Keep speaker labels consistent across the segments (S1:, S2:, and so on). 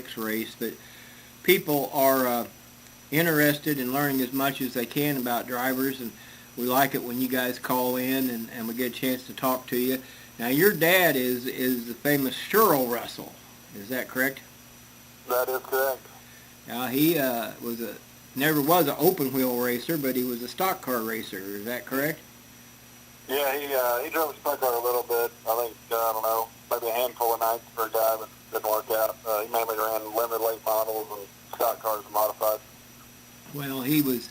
S1: folks race, but people are interested in learning as much as they can about drivers, and we like it when you guys call in and we get a chance to talk to you. Now, your dad is the famous Cheryl Russell. Is that correct?
S2: That is correct.
S1: Now, he never was an open wheel racer, but he was a stock car racer. Is that correct?
S2: Yeah, he drove a stock car a little bit. I think, I don't know, maybe a handful of nights for a guy, but didn't work out. He mainly ran limited late models and stock cars and modified.
S1: Well, he was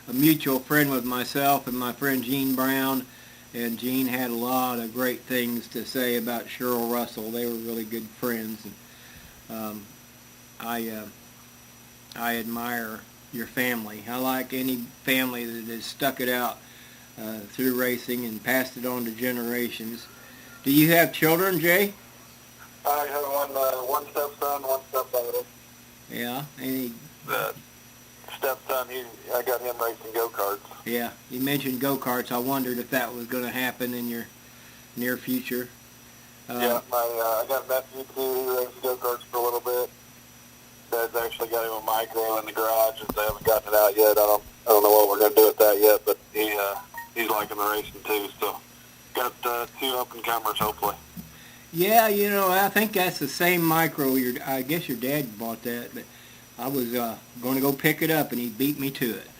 S1: a mutual friend with myself and my friend Gene Brown, and Gene had a lot of great things to say about Cheryl Russell. They were really good friends, and I admire your family. I like any family that has stuck it out through racing and passed it on to generations. Do you have children, Jay?
S2: I have one stepson, one stepdaughter.
S1: Yeah, any?
S2: The stepson, I got him racing go-karts.
S1: Yeah, you mentioned go-karts. I wondered if that was going to happen in your near future.
S2: Yeah, I got a nephew too. He races go-karts for a little bit. Dad's actually got him a micro in the garage, and they haven't gotten it out yet. I don't know what we're going to do with that yet, but he's liking the racing too. So got two up-and-comers, hopefully.
S1: Yeah, I think that's the same micro. I guess your dad bought that, but I was going to go pick it up, and he beat me to it.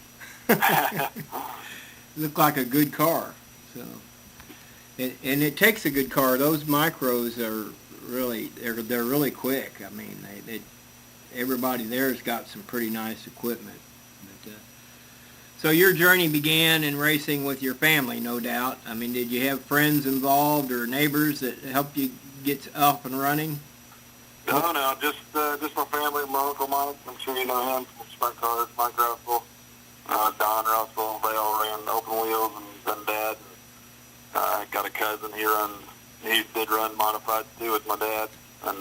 S1: It looked like a good car. So, and it takes a good car. Those micros are they're really quick. I mean, everybody there's got some pretty nice equipment. But, so your journey began in racing with your family, no doubt. I mean, did you have friends involved or neighbors that helped you get up and running?
S2: No, just my family, my Uncle Mike. I'm sure you know him from Sprint Cars, Mike Russell, Don Russell. They all ran open wheels, and then Dad. I got a cousin, he did run modified too with my dad, and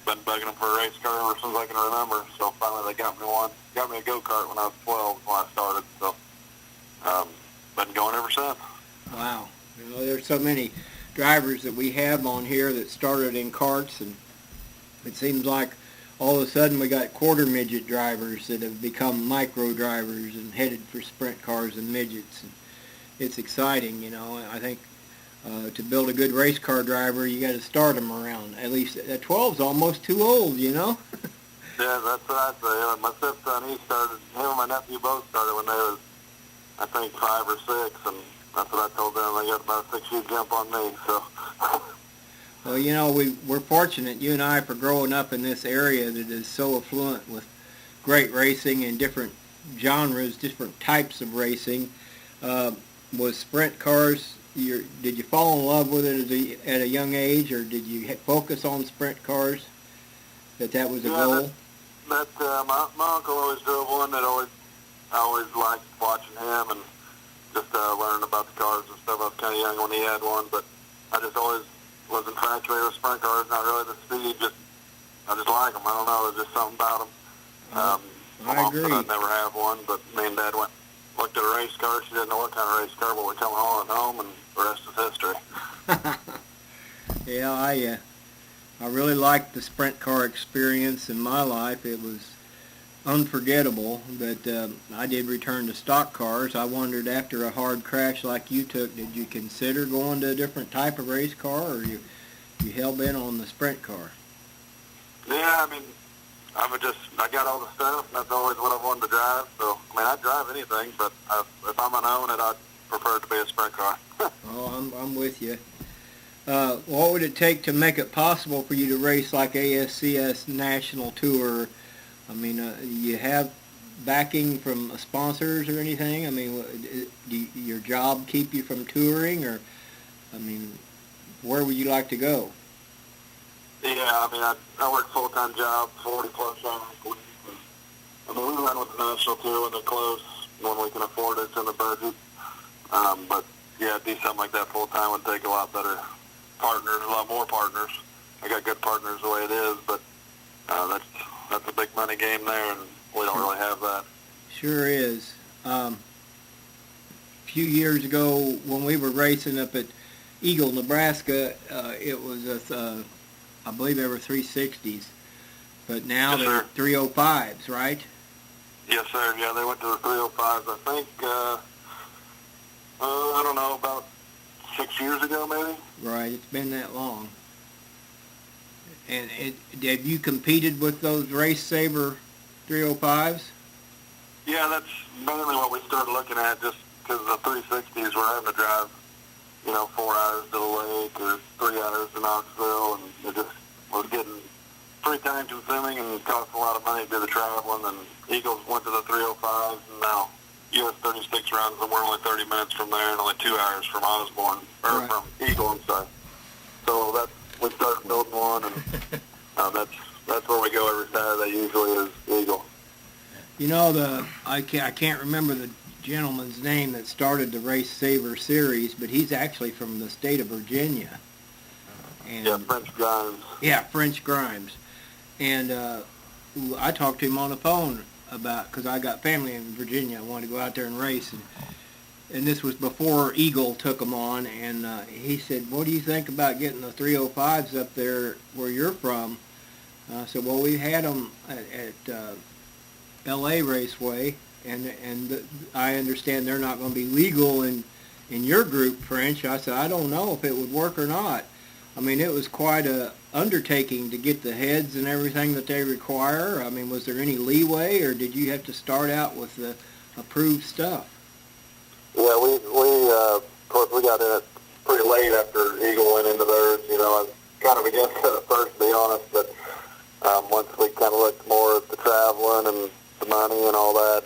S2: been bugging him for a race car ever since I can remember. So finally they got me one. Got me a go-kart when I was 12 when I started. So been going ever since.
S1: Wow. There's so many drivers that we have on here that started in karts, and it seems like all of a sudden we got quarter midget drivers that have become micro drivers and headed for sprint cars and midgets. And it's exciting, I think to build a good race car driver, you got to start them around. At least 12's almost too old,
S2: Yeah, that's what I say. My stepson, him and my nephew both started when they was, I think, 5 or 6, and that's what I told them. They got about a 6-year jump on me, so.
S1: Well, we're fortunate, you and I, for growing up in this area that is so affluent with great racing and different genres, different types of racing. Was sprint cars, did you fall in love with it at a young age, or did you focus on sprint cars, that was a goal?
S2: My uncle always drove one. I always liked watching him and just learning about the cars and stuff. I was kind of young when he had one, but I just always was infatuated with sprint cars. Not really the speed, I just like them. I don't know, there's just something about them.
S1: I agree.
S2: I'd never have one, but me and Dad looked at a race car. She didn't know what kind of race car, but we're coming home, and the rest is history.
S1: Yeah, I really liked the sprint car experience in my life. It was unforgettable, but I did return to stock cars. I wondered, after a hard crash like you took, did you consider going to a different type of race car, or you hell-bent on the sprint car?
S2: Yeah, I mean, I got all the stuff, and that's always what I wanted to drive. So, I mean, I'd drive anything, but if I'm going to own it, I'd prefer it to be a sprint car.
S1: Oh, I'm with you. What would it take to make it possible for you to race like ASCS National Tour? I mean, you have backing from sponsors or anything? I mean, do your job keep you from touring, or, I mean, where would you like to go?
S2: Yeah, I mean, I work full-time job, 40-plus hours a week. I mean, we run with the national tour when they're close, when we can afford it, it's in the budget. But, yeah, do something like that full-time would take a lot better partners, a lot more partners. I got good partners the way it is, but that's a big money game there, and we don't really have that.
S1: Sure is. A few years ago, when we were racing up at Eagle, Nebraska, it was I believe there were 360s, But now
S2: Yes,
S1: they're
S2: sir.
S1: 305s, right?
S2: Yes, sir. Yeah, they went to the 305s. I think, I don't know, about 6 years ago, maybe.
S1: Right, it's been that long. And have you competed with those Race Saver 305s?
S2: Yeah, that's mainly what we started looking at, just because the 360s were having to drive, 4 hours to the lake or 3 hours to Knoxville, and it just was getting pretty time consuming and cost a lot of money to do the traveling. And Eagles went to the 305s, and now US 36 runs, and we're only 30 minutes from there and only 2 hours from Osborne, or
S1: Right.
S2: from Eagle, I'm sorry. So we started building one, and that's where we go every Saturday usually is Eagle.
S1: You know, I can't remember the gentleman's name that started the Race Saver series, but he's actually from the state of Virginia. And,
S2: Yeah, French Grimes.
S1: Yeah, French Grimes. And I talked to him on the phone because I got family in Virginia. I wanted to go out there and race. And this was before Eagle took them on. And he said, what do you think about getting the 305s up there where you're from? I said, well, we had them at L.A. Raceway. And I understand they're not going to be legal in your group, French. I said, I don't know if it would work or not. I mean, it was quite a undertaking to get the heads and everything that they require. I mean, was there any leeway, or did you have to start out with the approved stuff?
S2: Yeah, we of course, we got in it pretty late after Eagle went into theirs. I was kind of against it at first, to be honest, but once we kind of looked more at the traveling and the money and all that,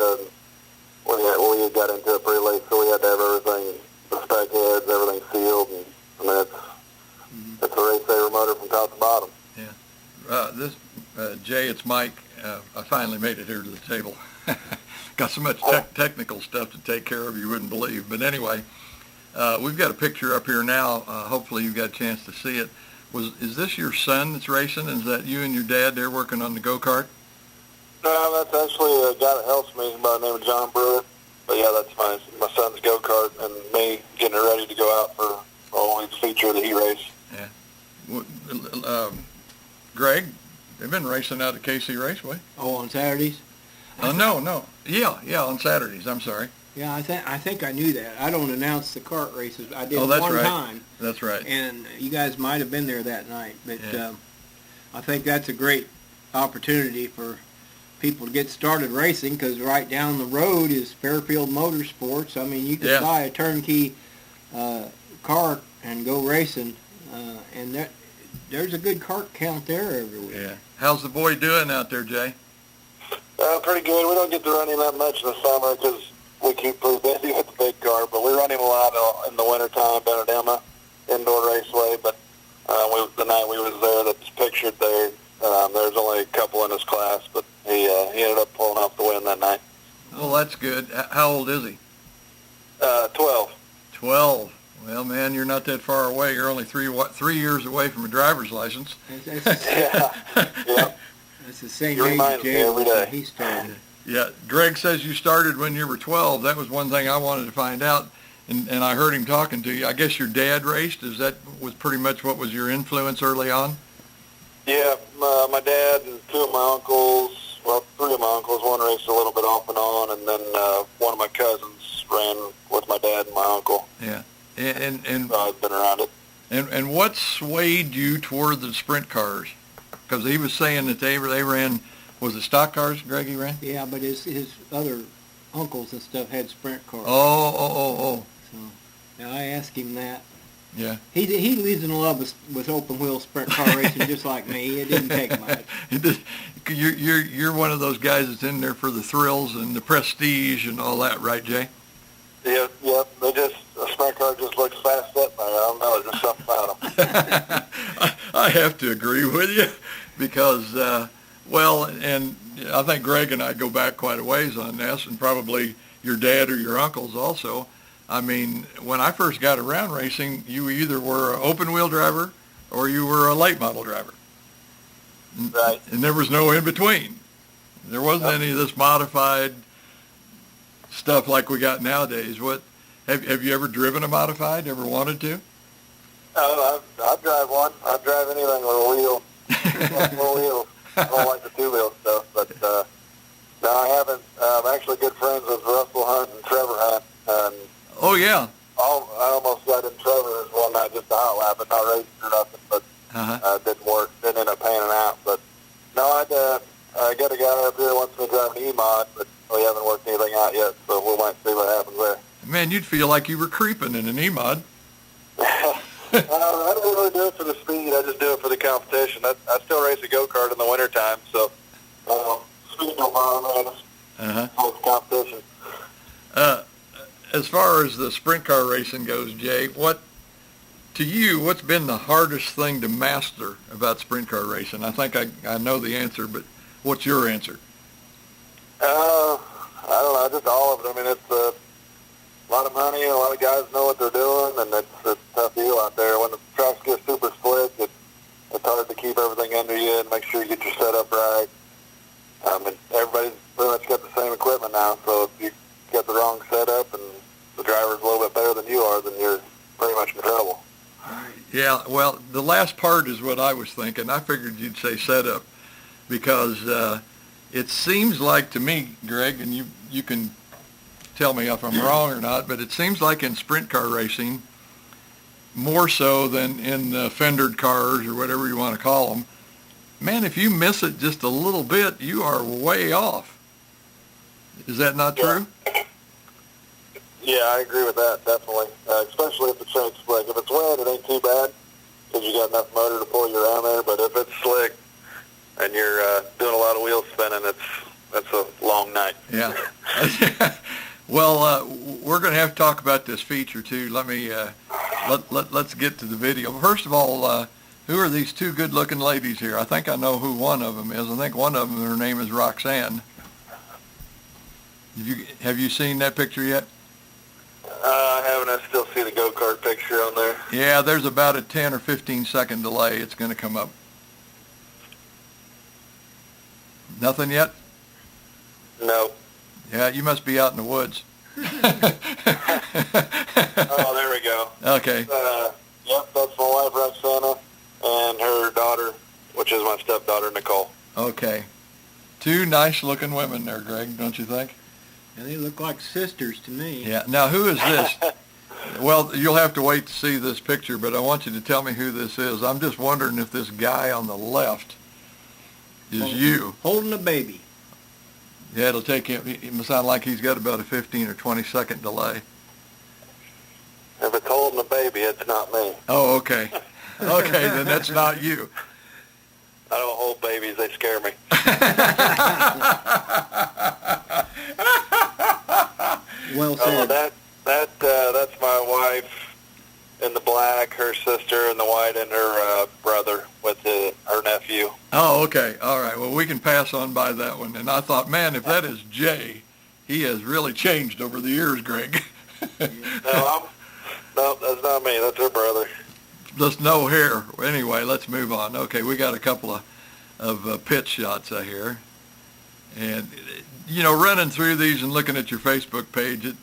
S2: we got into it pretty late, so we had to have everything, the spec heads, everything sealed, and I mean, it's a Race Saver motor from top to bottom.
S3: Yeah. Jay, it's Mike. I finally made it here to the table. Got so much technical stuff to take care of you wouldn't believe. But anyway, we've got a picture up here now. Hopefully you've got a chance to see it. Is this your son that's racing? Is that you and your dad there working on the go-kart?
S2: No, that's actually a guy that helps me by the name of John Brewer. But yeah, that's my son's go-kart and me getting it ready to go out for the feature of the heat race.
S3: Yeah. Greg, they've been racing out at KC Raceway.
S1: Oh, on Saturdays?
S3: No. Yeah, on Saturdays. I'm sorry.
S1: Yeah, I think I knew that. I don't announce the kart races. I did
S3: that's
S1: one
S3: right.
S1: time.
S3: That's right.
S1: And you guys might have been there that night. But
S3: Yeah.
S1: I think that's a great opportunity for people to get started racing, because right down the road is Fairfield Motorsports. I mean, you could buy a turnkey car and go racing, and there's a good kart count there everywhere.
S3: Yeah. How's the boy doing out there, Jay?
S2: Pretty good. We don't get to run him that much in the summer because we keep pretty busy with the big car, but we run him a lot in the wintertime down at Emma Indoor Raceway. But the night we was there, that's pictured there, there's only a couple in his class, but he ended up pulling off the win that night.
S3: Well, that's good. How old is he?
S2: 12.
S3: 12. Well, man, you're not that far away. You're only 3 years away from a driver's license.
S2: Yeah.
S1: That's the same
S2: You
S1: age
S2: remind me
S1: Jay
S2: every
S1: was when
S2: day.
S1: he started.
S3: Yeah, Greg says you started when you were 12. That was one thing I wanted to find out, and I heard him talking to you. I guess your dad raced. Was pretty much what was your influence early on?
S2: Yeah, my dad and 2 of my uncles, well, 3 of my uncles, one raced a little bit off and on, and then one of my cousins ran with my dad and my uncle.
S3: Yeah, and
S2: I've been around it.
S3: And what swayed you toward the sprint cars? Because he was saying that they ran, was it stock cars, Greg, he ran?
S1: Yeah, but his other uncles and stuff had sprint cars.
S3: Oh.
S1: So now I asked him that.
S3: Yeah.
S1: He lives in love with open wheel sprint car racing just like me. It didn't take much.
S3: You're one of those guys that's in there for the thrills and the prestige and all that, right, Jay?
S2: Yeah. A sprint car just looks fast up there. I don't know, there's something about them.
S3: I have to agree with you because, and I think Greg and I go back quite a ways on this, and probably your dad or your uncles also. I mean, when I first got around racing, you either were an open-wheel driver or you were a late model driver.
S2: Right.
S3: And there was no in-between. There wasn't any of this modified stuff like we got nowadays. Have you ever driven a modified, ever wanted to?
S2: I drive one. I drive anything with a wheel. With a wheel. I don't like the two-wheel stuff, but no, I haven't. I'm actually good friends with Russell Hunt and Trevor Hunt, and
S3: Oh, yeah.
S2: I almost got in Trevor's one night just a hot lap, but not racing or nothing, but didn't work. Didn't end up panning out. But no, I got a guy up here who wants me to drive an E-mod, but we haven't worked anything out yet, so we might see what happens there.
S3: Man, you'd feel like you were creeping in an E-mod.
S2: I don't really do it for the speed. I just do it for the competition. I still race a go-kart in the wintertime, so speed don't bother me. For the competition.
S3: As far as the sprint car racing goes, Jay, what's been the hardest thing to master about sprint car racing? I think I know the answer, but what's your answer?
S2: I don't know, just all of it. I mean, it's a lot of money, and a lot of guys know what they're doing, and it's a tough deal out there. When the tracks get super slick, it's hard to keep everything under you and make sure you get your setup right. And everybody's pretty much got the same equipment now, so if you get the wrong setup and the driver's a little bit better than you are, then you're pretty much in trouble.
S3: Yeah, well, the last part is what I was thinking. I figured you'd say setup because it seems like to me, Greg, and you can tell me if I'm wrong or not, but it seems like in sprint car racing, more so than in fendered cars or whatever you want to call them, man, if you miss it just a little bit, you are way off. Is that not true?
S2: Yeah, I agree with that, definitely. Especially if the track's slick. If it's wet, it ain't too bad because you got enough motor to pull you around there. But if it's slick and you're doing a lot of wheel spinning, that's a long night.
S3: Yeah. Well, we're going to have to talk about this feature too. Let me let's get to the video. First of all, who are these two good-looking ladies here? I think I know who one of them is. I think one of them, her name is Roxanne. Have you seen that picture yet?
S2: I haven't. I still see the go-kart picture on there.
S3: Yeah, there's about a 10 or 15 second delay. It's going to come up. Nothing yet?
S2: No.
S3: Yeah, you must be out in the woods.
S2: Oh, there we go.
S3: Okay.
S2: Yep, that's my wife, Roxana, and her daughter, which is my stepdaughter, Nicole.
S3: Okay. Two nice-looking women there, Greg, don't you think?
S1: And they look like sisters to me.
S3: Yeah. Now, who is this? Well, you'll have to wait to see this picture, but I want you to tell me who this is. I'm just wondering if this guy on the left is you.
S1: Holding a baby.
S3: Yeah, it'll take him. It must sound like he's got about a 15 or 20 second delay.
S2: If it's holding a baby, it's not me.
S3: Oh, okay. Okay, then that's not you.
S2: I don't hold babies. They scare me.
S1: Well said.
S2: That's my wife in the black, her sister in the white, and her brother with her nephew.
S3: Oh, okay. All right. Well, we can pass on by that one. And I thought, man, if that is Jay, he has really changed over the years, Greg.
S2: No, that's not me. That's her brother.
S3: Just no hair. Anyway, let's move on. Okay, we got a couple of pit shots here. And, you know, running through these and looking at your Facebook page,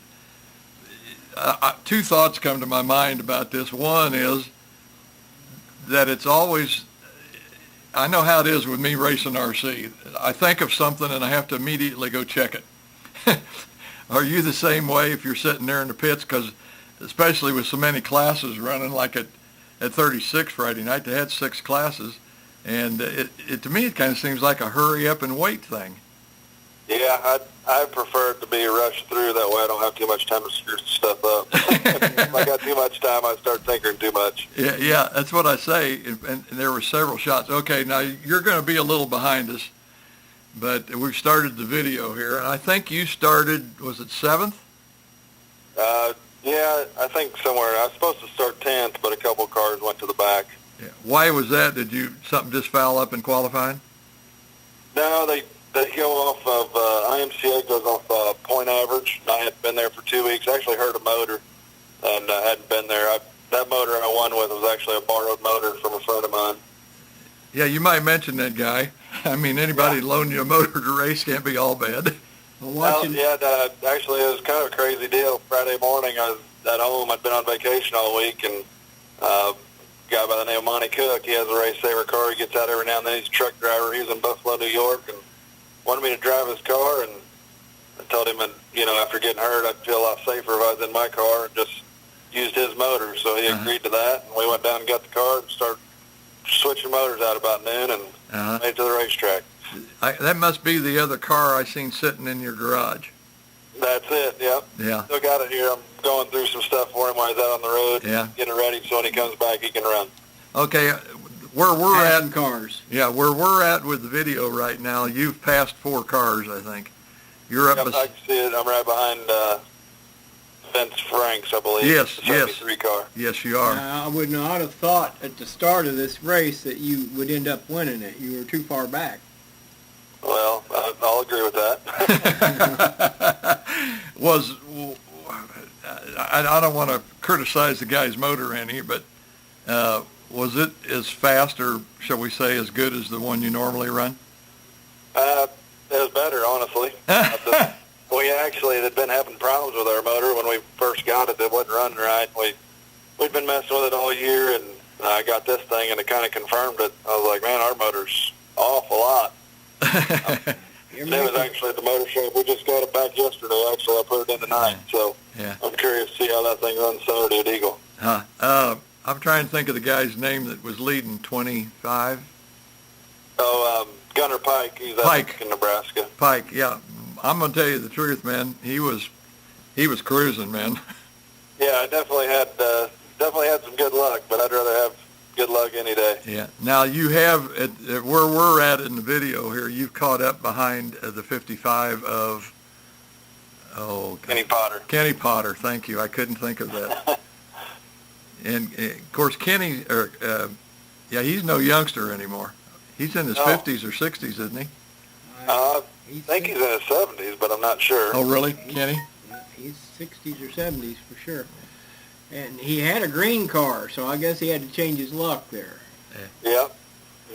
S3: two thoughts come to my mind about this. One is that it's always, I know how it is with me racing RC. I think of something and I have to immediately go check it. Are you the same way if you're sitting there in the pits? Because especially with so many classes running, like at 36 Friday night, they had 6 classes. And it to me, it kind of seems like a hurry up and wait thing.
S2: Yeah, I prefer it to be rushed through. That way I don't have too much time to screw stuff up. If I got too much time, I start tinkering too much.
S3: Yeah, that's what I say. And there were several shots. Okay, now you're going to be a little behind us, but we've started the video here. And I think you started, was it 7th?
S2: Yeah, I think somewhere. I was supposed to start 10th, but a couple of cars went to the back.
S3: Yeah. Why was that? Did something just foul up in qualifying?
S2: No, they go off of, IMCA goes off point average. I hadn't been there for 2 weeks. I actually heard a motor, and I hadn't been there. That motor I won with was actually a borrowed motor from a friend of mine.
S3: Yeah, you might mention that guy. I mean, anybody loaning you a motor to race can't be all bad.
S2: Actually, it was kind of a crazy deal. Friday morning, I was at home. I'd been on vacation all week, and guy by the name of Monty Cook. He has a race saver car. He gets out every now and then. He's a truck driver. He was in Buffalo, New York, and wanted me to drive his car. And I told him, that, after getting hurt, I'd feel a lot safer if I was in my car and just used his motor. So he agreed to that, and we went down and got the car and started switching motors out about noon and made it to the racetrack.
S3: That must be the other car I seen sitting in your garage.
S2: That's it, yep.
S3: Yeah.
S2: Still got it here. I'm going through some stuff for him while he's out on the road.
S3: Yeah.
S2: Getting it ready so when he comes back, he can run.
S3: Okay, where we're
S1: Passing
S3: at,
S1: cars.
S3: yeah, where we're at with the video right now, you've passed 4 cars, I think. You're up.
S2: Yep, I can see it. I'm right behind Vince Franks, I believe.
S3: Yes,
S2: the 73 car.
S3: Yes, you are.
S1: I would not have thought at the start of this race that you would end up winning it. You were too far back.
S2: Well, I'll agree with that.
S3: I don't want to criticize the guy's motor any, but was it as fast, or shall we say as good as the one you normally run?
S2: It was better, honestly. We actually had been having problems with our motor when we first got it. It wasn't running right. We'd been messing with it all year, and I got this thing, and it kind of confirmed it. I was like, man, our motor's off a lot. It was actually at the motor shop. We just got it back yesterday. Actually, I put it in tonight, so I'm curious to see how that thing runs Saturday at Eagle.
S3: I'm trying to think of the guy's name that was leading 25.
S2: Oh, Gunner Pike. He's out in Nebraska.
S3: Pike, yeah. I'm gonna tell you the truth, man. He was cruising, man.
S2: Yeah, I definitely had some good luck, but I'd rather have good luck any day.
S3: Yeah. Now you have at where we're at in the video here. You've caught up behind the 55 of
S2: Kenny Potter.
S3: Kenny Potter. Thank you. I couldn't think of that. And of course, Kenny, he's no youngster anymore. He's in his 50s or 60s, isn't he?
S2: I think he's in his 70s, but I'm not sure.
S3: Oh, really, Kenny?
S1: He's 60s or 70s for sure. And he had a green car, so I guess he had to change his luck there.
S2: Yep.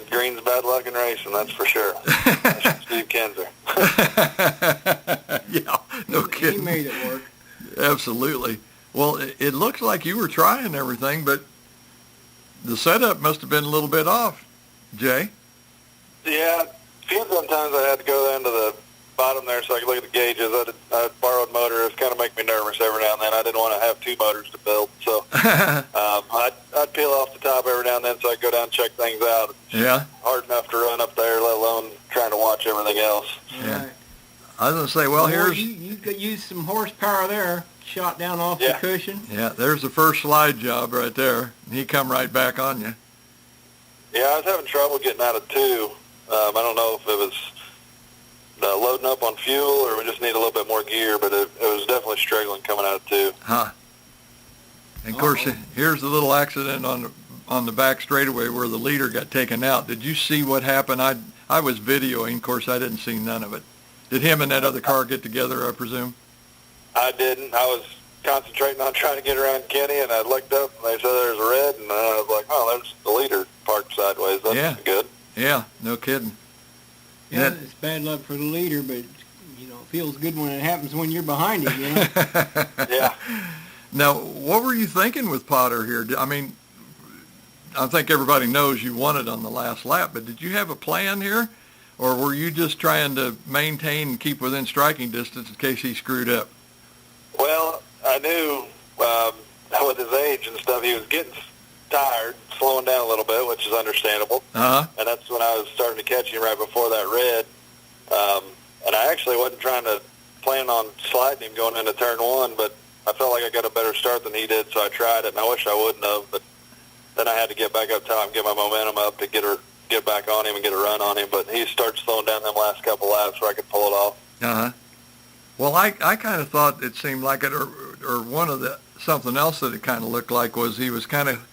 S2: Green's bad luck in racing, that's for sure. Steve Kinzer.
S3: Yeah, no kidding.
S1: He made it work.
S3: Absolutely. Well, it looks like you were trying everything, but the setup must have been a little bit off, Jay.
S2: Yeah, a few sometimes I had to go down to the bottom there so I could look at the gauges. I borrowed motor. It was kind of making me nervous every now and then. I didn't want to have 2 motors to build, so I'd peel off the top every now and then so I could go down and check things out. It's hard enough to run up there, let alone trying to watch everything else.
S3: Yeah.
S1: Right.
S3: I was going to say, well, here's...
S1: You could use some horsepower there, shot down off the cushion.
S3: Yeah, there's the first slide job right there. He come right back on you.
S2: Yeah, I was having trouble getting out of 2. I don't know if it was loading up on fuel or we just need a little bit more gear, but it was definitely struggling coming out of 2.
S3: Huh. And of course, here's the little accident on the back straightaway where the leader got taken out. Did you see what happened? I was videoing. Of course, I didn't see none of it. Did him and that other car get together, I presume?
S2: I didn't. I was concentrating on trying to get around Kenny, and I looked up, and they said there's a red, and I was like, oh, there's the leader parked sideways. That's good.
S3: Yeah, no kidding.
S1: Yeah, it's bad luck for the leader, but, it feels good when it happens when you're behind him,
S2: Yeah.
S3: Now, what were you thinking with Potter here? I mean, I think everybody knows you won it on the last lap, but did you have a plan here? Or were you just trying to maintain and keep within striking distance in case he screwed up?
S2: Well, I knew with his age and stuff, he was getting tired, slowing down a little bit, which is understandable. And that's when I was starting to catch him right before that red. And I actually wasn't trying to plan on sliding him going into turn 1, but I felt like I got a better start than he did, so I tried it, and I wish I wouldn't have. But then I had to get back up top and get my momentum up to get back on him and get a run on him. But he started slowing down them last couple laps where I could pull it off.
S3: Well, I kind of thought it seemed like it, or one of the something else that it kind of looked like was he was kind of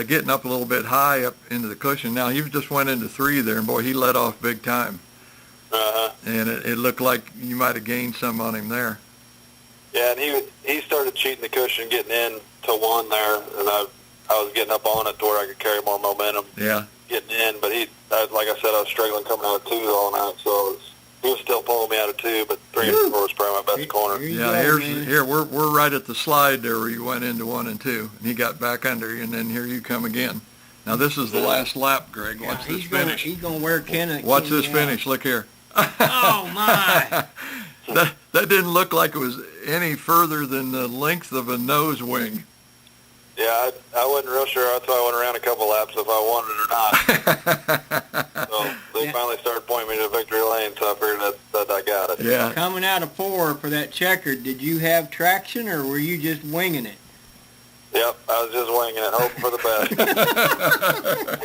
S3: getting up a little bit high up into the cushion. Now, he just went into 3 there, and boy, he let off big time. And it looked like you might have gained some on him there.
S2: Yeah, and he started cheating the cushion, getting in to 1 there, and I was getting up on it to where I could carry more momentum.
S3: Yeah.
S2: Getting in, but like I said, I was struggling coming out of 2 all night, so he was still pulling me out of 2, but 3 and 4 was probably my best corner.
S3: Yeah, here we're right at the slide there where you went into 1 and 2, and he got back under you, and then here you come again. Now this is the last lap, Greg.
S1: Yeah,
S3: Watch this finish.
S1: He's gonna wear Kenny.
S3: Watch this finish. Look here.
S1: Oh my!
S3: That didn't look like it was any further than the length of a nose wing.
S2: Yeah, I wasn't real sure. That's why I went around a couple laps if I wanted it or not. So they finally started pointing me to victory lane, so I figured that I got it.
S3: Yeah.
S1: Coming out of 4 for that checkered, did you have traction or were you just winging it?
S2: Yep, I was just winging it, hoping for the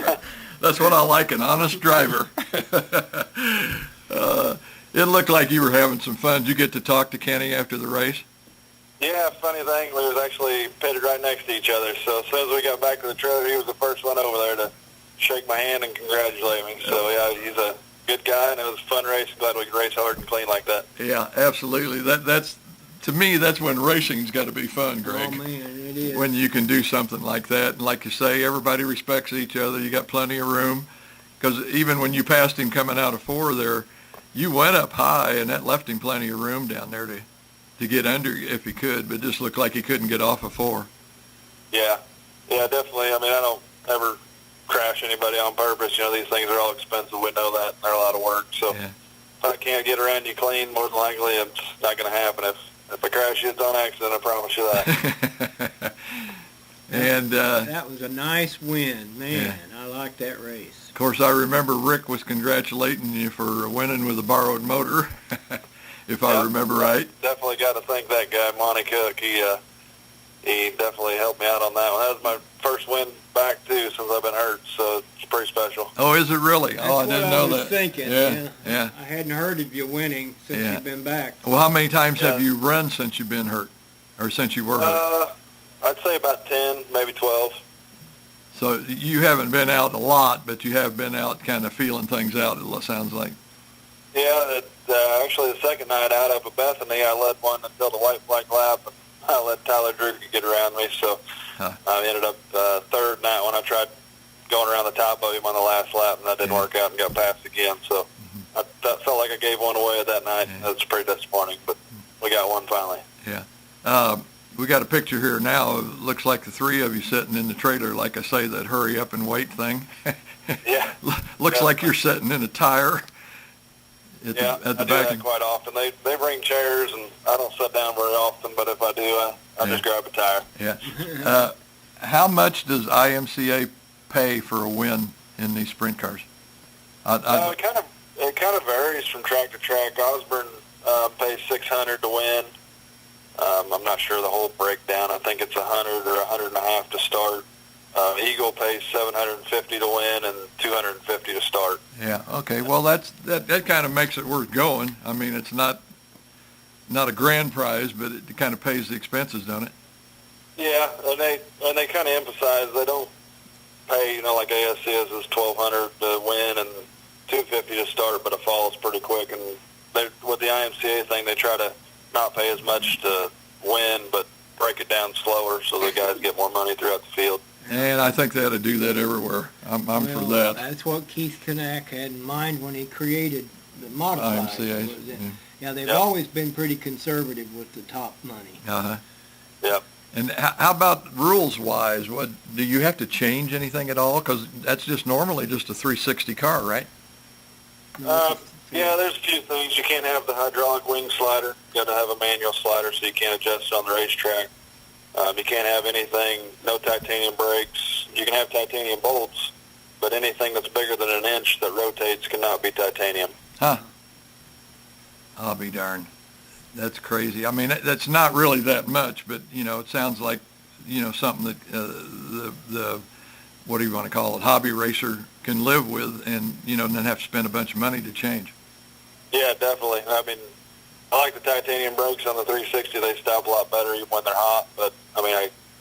S2: best.
S3: That's what I like, an honest driver. It looked like you were having some fun. Did you get to talk to Kenny after the race?
S2: Yeah, funny thing, we was actually pitted right next to each other. So as soon as we got back to the trailer, he was the first one over there to shake my hand and congratulate me. So yeah, he's a good guy, and it was a fun race. Glad we could race hard and clean like that.
S3: Yeah, absolutely. That's to me, that's when racing's got to be fun, Greg.
S1: Oh man, it is.
S3: When you can do something like that, and like you say, everybody respects each other. You got plenty of room, because even when you passed him coming out of 4 there, you went up high, and that left him plenty of room down there to get under if he could, but it just looked like he couldn't get off of 4.
S2: Yeah, definitely. I mean, I don't ever crash anybody on purpose. You know, these things are all expensive. We know that. They're a lot of work. So
S3: yeah.
S2: If I can't get around you clean, more than likely it's not going to happen. If I crash you, it's on accident, I promise you that.
S3: And
S1: that was a nice win. Man,
S3: yeah.
S1: I like that race.
S3: Of course, I remember Rick was congratulating you for winning with a borrowed motor. If I remember right.
S2: Definitely got to thank that guy, Monty Cook. He definitely helped me out on that one. That was my first win back, too, since I've been hurt, so it's pretty special.
S3: Oh, is it really?
S1: That's
S3: I didn't know that.
S1: I was thinking.
S3: Yeah.
S1: I hadn't heard of you winning since you've been back.
S3: Well, how many times have you run since you've been hurt, or since you were hurt?
S2: I'd say about 10, maybe 12.
S3: So you haven't been out a lot, but you have been out kind of feeling things out, it sounds like.
S2: Yeah, actually the second night out up at Bethany, I led one until the white flag lap, and I let Tyler Druger get around me, so I ended up third in that one. I tried going around the top of him on the last lap, and that didn't work out and got passed again, so I felt like I gave one away that night. That was pretty disappointing, but we got one finally.
S3: Yeah. We got a picture here now. It looks like the 3 of you sitting in the trailer, like I say, that hurry up and wait thing.
S2: Yeah.
S3: Looks like you're sitting in a tire. At the
S2: I do
S3: back.
S2: that quite often. They bring chairs, and I don't sit down very often, but if I do, I just grab a tire.
S3: Yeah. How much does IMCA pay for a win in these sprint cars?
S2: It kind of varies from track to track. Osborne pays $600 to win. I'm not sure the whole breakdown. I think it's $100 or $150 to start. Eagle pays $750 to win and $250 to start.
S3: Yeah. Okay. Well, that kind of makes it worth going. I mean, it's not a grand prize, but it kind of pays the expenses, don't it?
S2: Yeah, and they kind of emphasize they don't pay, like ASCS is $1,200 to win and $250 to start, but it falls pretty quick. And with the IMCA thing, they try to not pay as much to win, but break it down slower so the guys get more money throughout the field.
S3: And I think they ought to do that everywhere. I'm for that.
S1: That's what Keith Kanak had in mind when he created the modified.
S3: IMCA.
S1: Yeah, they've always been pretty conservative with the top money.
S3: Uh-huh.
S2: Yep.
S3: And how about rules-wise? What do you have to change anything at all? Because that's just normally just a 360 car, right?
S2: Yeah, there's a few things. You can't have the hydraulic wing slider. You got to have a manual slider, so you can't adjust it on the racetrack. You can't have anything, no titanium brakes. You can have titanium bolts, but anything that's bigger than an inch that rotates cannot be titanium.
S3: Huh. I'll be darned. That's crazy. I mean, that's not really that much, but, it sounds like, something that the what do you want to call it, hobby racer can live with and, doesn't have to spend a bunch of money to change.
S2: Yeah, definitely. I mean, I like the titanium brakes on the 360. They stop a lot better even when they're hot, but,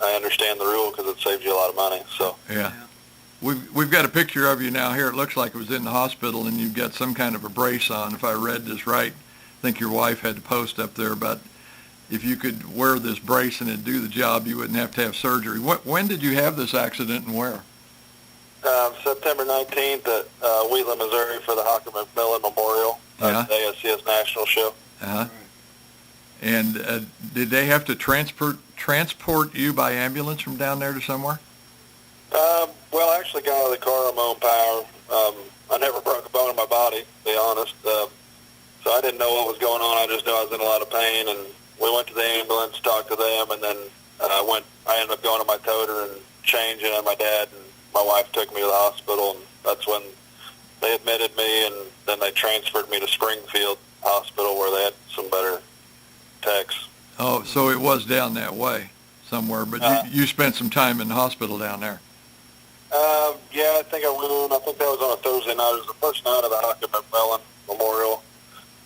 S2: I understand the rule because it saves you a lot of money, so.
S3: Yeah. We've got a picture of you now here. It looks like it was in the hospital, and you've got some kind of a brace on. If I read this right, I think your wife had to post up there about if you could wear this brace and it'd do the job, you wouldn't have to have surgery. When did you have this accident and where?
S2: September 19th at Wheatland, Missouri for the Hawker McMillan Memorial, the ASCS National Show.
S3: Uh-huh. And did they have to transport you by ambulance from down there to somewhere?
S2: Well, I actually got out of the car on my own power. I never broke a bone in my body, to be honest. So I didn't know what was going on. I just knew I was in a lot of pain, and we went to the ambulance, talked to them, and then I ended up going to my toter and changing, and my dad and my wife took me to the hospital, and that's when they admitted me, and then they transferred me to Springfield Hospital where they had some better techs.
S3: Oh, so it was down that way somewhere, but you spent some time in the hospital down there.
S2: Yeah, I think I went in. I think that was on a Thursday night. It was the first night of the Hockey McMillan Memorial.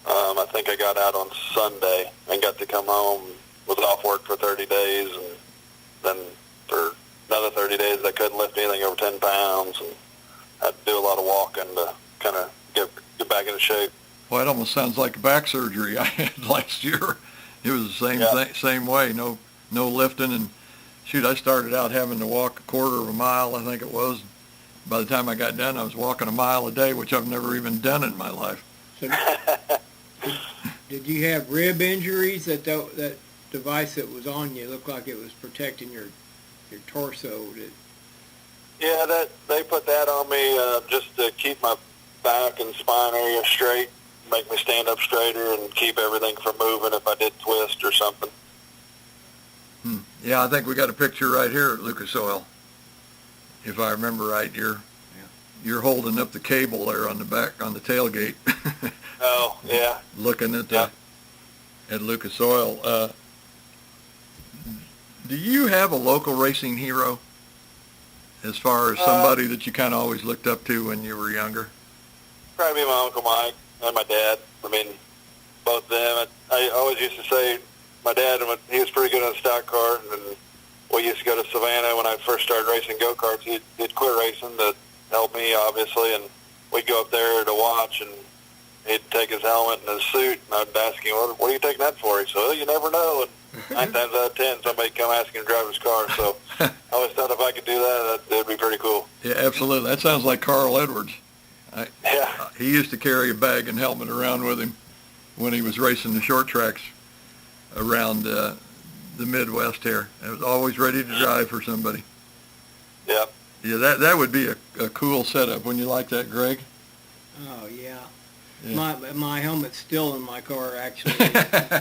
S2: I think I got out on Sunday and got to come home, was off work for 30 days, and then for another 30 days I couldn't lift anything over 10 pounds and had to do a lot of walking to kind of get back into shape.
S3: Well, it almost sounds like back surgery I had last year. It was the same same way, no lifting, and shoot, I started out having to walk a quarter of a mile, I think it was. By the time I got done, I was walking a mile a day, which I've never even done in my life.
S1: So did you have rib injuries? That device that was on you looked like it was protecting your torso.
S2: Yeah, they put that on me just to keep my back and spine area straight, make me stand up straighter, and keep everything from moving if I did twist or something.
S3: Yeah, I think we got a picture right here at Lucas Oil. If I remember right, you're holding up the cable there on the back on the tailgate.
S2: Oh, yeah.
S3: Looking at at Lucas Oil. Do you have a local racing hero as far as somebody that you kind of always looked up to when you were younger?
S2: Probably my Uncle Mike and my dad. I mean, both of them. I always used to say my dad, he was pretty good on a stock car, and we used to go to Savannah when I first started racing go-karts. He'd quit racing to help me, obviously, and we'd go up there to watch, and he'd take his helmet and his suit, and I'd ask him, what are you taking that for? He said, well, you never know, and 9 times out of 10, somebody come ask him to drive his car, so I always thought if I could do that, that'd be pretty cool.
S3: Yeah, absolutely. That sounds like Carl Edwards.
S2: Yeah.
S3: He used to carry a bag and helmet around with him when he was racing the short tracks around the Midwest here. It was always ready to drive for somebody.
S2: Yeah.
S3: Yeah, that would be a cool setup. Wouldn't you like that, Greg?
S1: Oh, yeah. My helmet's still in my car, actually,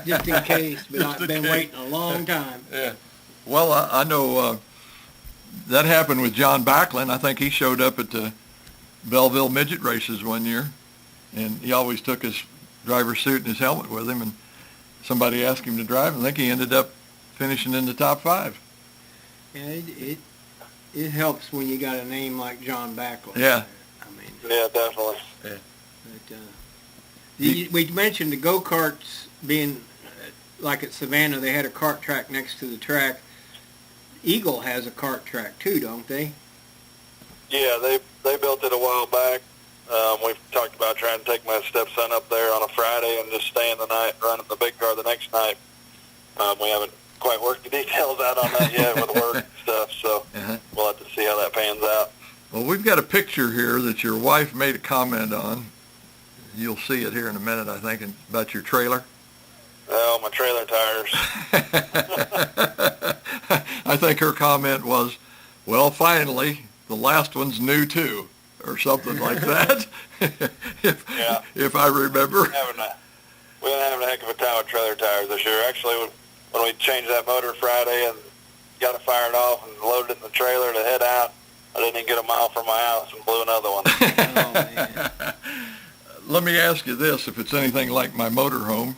S1: just in case, but I've been waiting a long time.
S3: Yeah. Well, I know that happened with John Backlund. I think he showed up at the Belleville midget races one year, and he always took his driver's suit and his helmet with him, and somebody asked him to drive, and I think he ended up finishing in the top 5.
S1: Yeah, it helps when you got a name like John Backlund.
S3: Yeah.
S1: I mean.
S2: Yeah, definitely.
S3: Yeah.
S1: But, we mentioned the go-karts being like at Savannah. They had a kart track next to the track. Eagle has a kart track too, don't they?
S2: Yeah, they built it a while back. We've talked about trying to take my stepson up there on a Friday and just staying the night, running the big car the next night. We haven't quite worked the details out on that yet with work and stuff, so we'll have to see how that pans out.
S3: Well, we've got a picture here that your wife made a comment on. You'll see it here in a minute, I think, about your trailer.
S2: Oh, my trailer tires.
S3: I think her comment was, well, finally, the last one's new too, or something like that, if I remember.
S2: We've been having a heck of a time with trailer tires this year. Actually, when we changed that motor Friday and got it fired off and loaded it in the trailer to head out, I didn't even get a mile from my house and blew another one.
S1: Oh, man.
S3: Let me ask you this, if it's anything like my motorhome,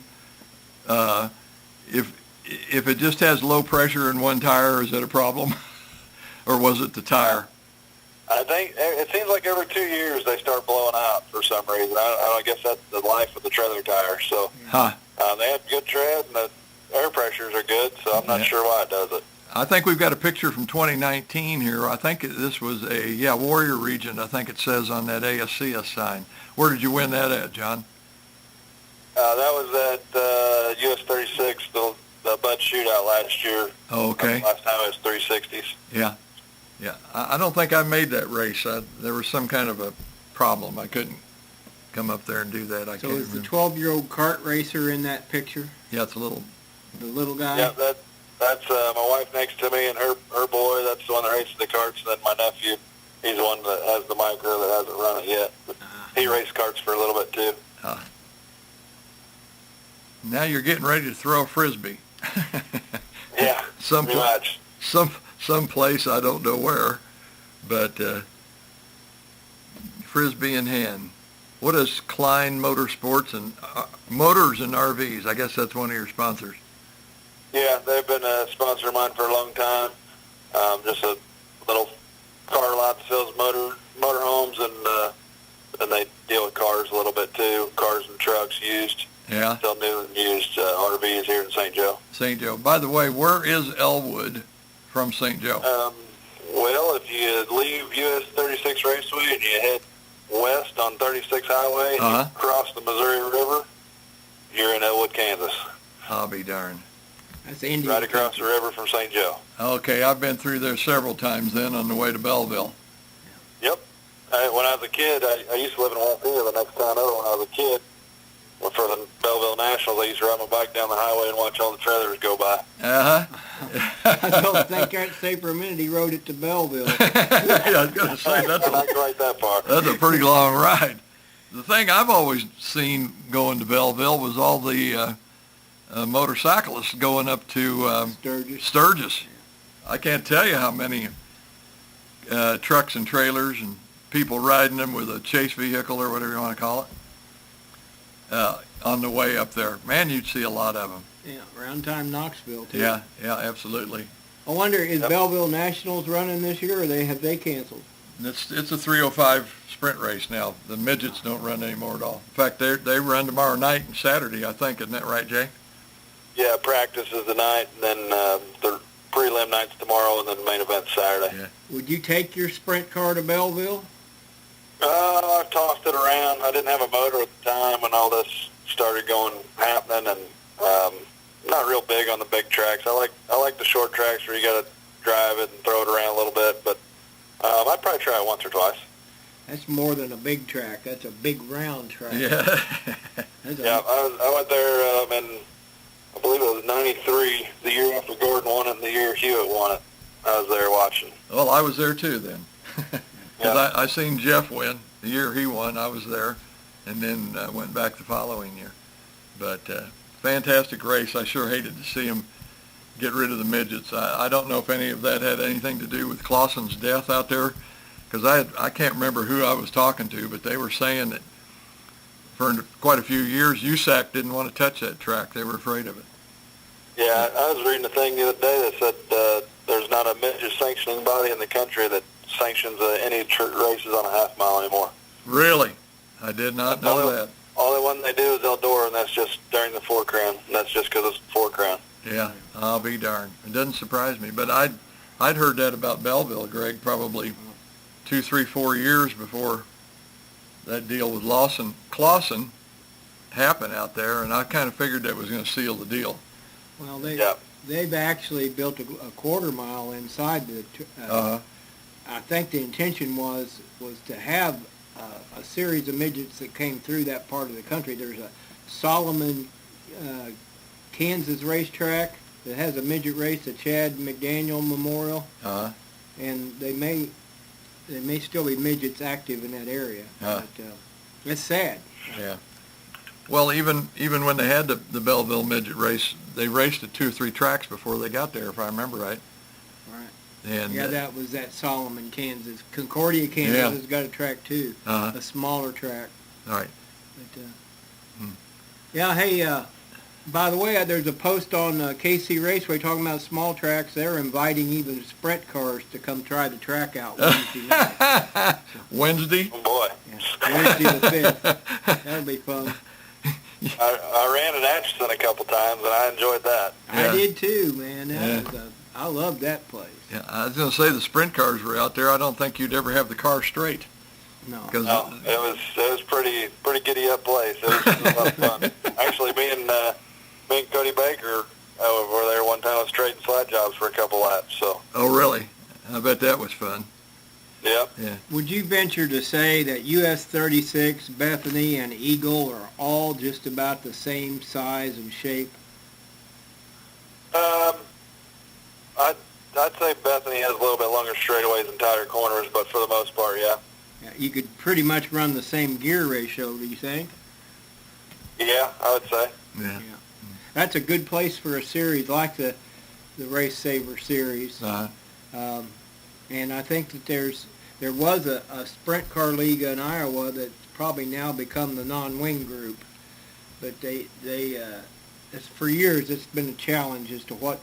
S3: if it just has low pressure in one tire, is that a problem? Or was it the tire?
S2: I think it seems like every 2 years they start blowing out for some reason. I guess that's the life of the trailer tire. So they have good tread and the air pressures are good, so I'm not sure why it does it.
S3: I think we've got a picture from 2019 here. I think this was Warrior Region, I think it says on that ASCS sign. Where did you win that at, John?
S2: That was at US 36, the Bud Shootout last year.
S3: Oh, okay.
S2: Last time it was 360s.
S3: Yeah. I don't think I made that race. There was some kind of a problem. I couldn't come up there and do that.
S1: So is the 12-year-old kart racer in that picture?
S3: Yeah, it's the
S1: little guy?
S2: Yeah, that's my wife next to me and her boy. That's the one that races the karts, and then my nephew He's the one that has the micro that hasn't run it yet. But he raced karts for a little bit too.
S3: Now you're getting ready to throw a Frisbee.
S2: Yeah, pretty much.
S3: Some place, I don't know where, but Frisbee in hand. What is Klein Motorsports and Motors and RVs? I guess that's one of your sponsors.
S2: Yeah, they've been a sponsor of mine for a long time. Just a little car lot that sells motorhomes, and they deal with cars a little bit too, cars and trucks used.
S3: Yeah.
S2: Sell new and used RVs here in St. Joe.
S3: St. Joe. By the way, where is Elwood from St. Joe?
S2: Well, if you leave US 36 Raceway and you head west on 36 Highway and you cross the Missouri River, you're in Elwood, Kansas.
S3: I'll be darned.
S1: That's Indian.
S2: Right across the river from St. Joe.
S3: Okay, I've been through there several times then on the way to Belleville.
S2: Yep. When I was a kid, I used to live in Wapello, the next town over. When I was a kid, for the Belleville Nationals, I used to ride my bike down the highway and watch all the trailers go by.
S1: I don't think I'd say for a minute he rode it to Belleville.
S3: Yeah, I was going to say,
S2: not quite that far.
S3: That's a pretty long ride. The thing I've always seen going to Belleville was all the motorcyclists going up to Sturgis. I can't tell you how many trucks and trailers and people riding them with a chase vehicle or whatever you want to call it on the way up there. Man, you'd see a lot of them.
S1: Yeah, around time Knoxville, too.
S3: Yeah, absolutely.
S1: I wonder, is Belleville Nationals running this year, or have they canceled?
S3: It's a 305 sprint race now. The midgets don't run anymore at all. In fact, they run tomorrow night and Saturday, I think. Isn't that right, Jay?
S2: Yeah, practice is the night, and then the prelim night's tomorrow, and then the main event's Saturday.
S1: Yeah. Would you take your sprint car to Belleville?
S2: I've tossed it around. I didn't have a motor at the time when all this started happening, and not real big on the big tracks. I like the short tracks where you got to drive it and throw it around a little bit, but I'd probably try it once or twice.
S1: That's more than a big track. That's a big round track.
S3: Yeah.
S2: Yeah, I went there in, I believe it was 93, the year after Gordon won it and the year Hewitt won it. I was there watching.
S3: Well, I was there too then. Because
S2: Yeah.
S3: I seen Jeff win. The year he won, I was there, and then went back the following year. But fantastic race. I sure hated to see him get rid of the midgets. I don't know if any of that had anything to do with Clausen's death out there, because I can't remember who I was talking to, but they were saying that for quite a few years, USAC didn't want to touch that track. They were afraid of it.
S2: Yeah, I was reading a thing the other day that said there's not a midget sanctioning body in the country that sanctions any races on a half mile anymore.
S3: Really? I did not know that.
S2: Only one they do is Eldora, and that's just during the 4 Crown, and that's just because it's 4 Crown.
S3: Yeah, I'll be darned. It doesn't surprise me, but I'd heard that about Belleville, Greg, probably 2, 3, 4 years before that deal with Clausen happened out there, and I kind of figured that was going to seal the deal.
S1: Well, they've actually built a quarter mile inside the. I think the intention was to have a series of midgets that came through that part of the country. There's a Solomon, Kansas racetrack that has a midget race, the Chad McDaniel Memorial, and they may still be midgets active in that area. But it's sad.
S3: Yeah. Well, even when they had the Belleville midget race, they raced at 2 or 3 tracks before they got there, if I remember right.
S1: Right.
S3: And
S1: yeah, that was that Solomon, Kansas. Concordia, Kansas has got a track too, a smaller track.
S3: All right.
S1: But, yeah, hey, by the way, there's a post on KC Raceway talking about small tracks. They're inviting even sprint cars to come try the track out Wednesday night.
S3: Wednesday?
S2: Oh, boy.
S1: Yeah, Wednesday the 5th. That'll be fun.
S2: I ran at Atchison a couple times, and I enjoyed that.
S1: I did too, man. I loved that place.
S3: Yeah, I was going to say the sprint cars were out there. I don't think you'd ever have the car straight.
S1: No.
S2: No, it was pretty giddy up place. It was a lot of fun. Actually, me and Cody Baker were there one time on straight and slide jobs for a couple laps. So.
S3: Oh, really? I bet that was fun.
S2: Yep.
S3: Yeah.
S1: Would you venture to say that US 36, Bethany, and Eagle are all just about the same size and shape?
S2: I'd say Bethany has a little bit longer straightaways and tighter corners. corners, but for the most part, yeah.
S1: Yeah, you could pretty much run the same gear ratio, do you think?
S2: Yeah, I would say.
S3: Yeah.
S1: That's a good place for a series like the Race Saver series.
S3: Uh-huh.
S1: And I think that there was a sprint car league in Iowa that's probably now become the non-wing group. But it's, for years it's been a challenge as to what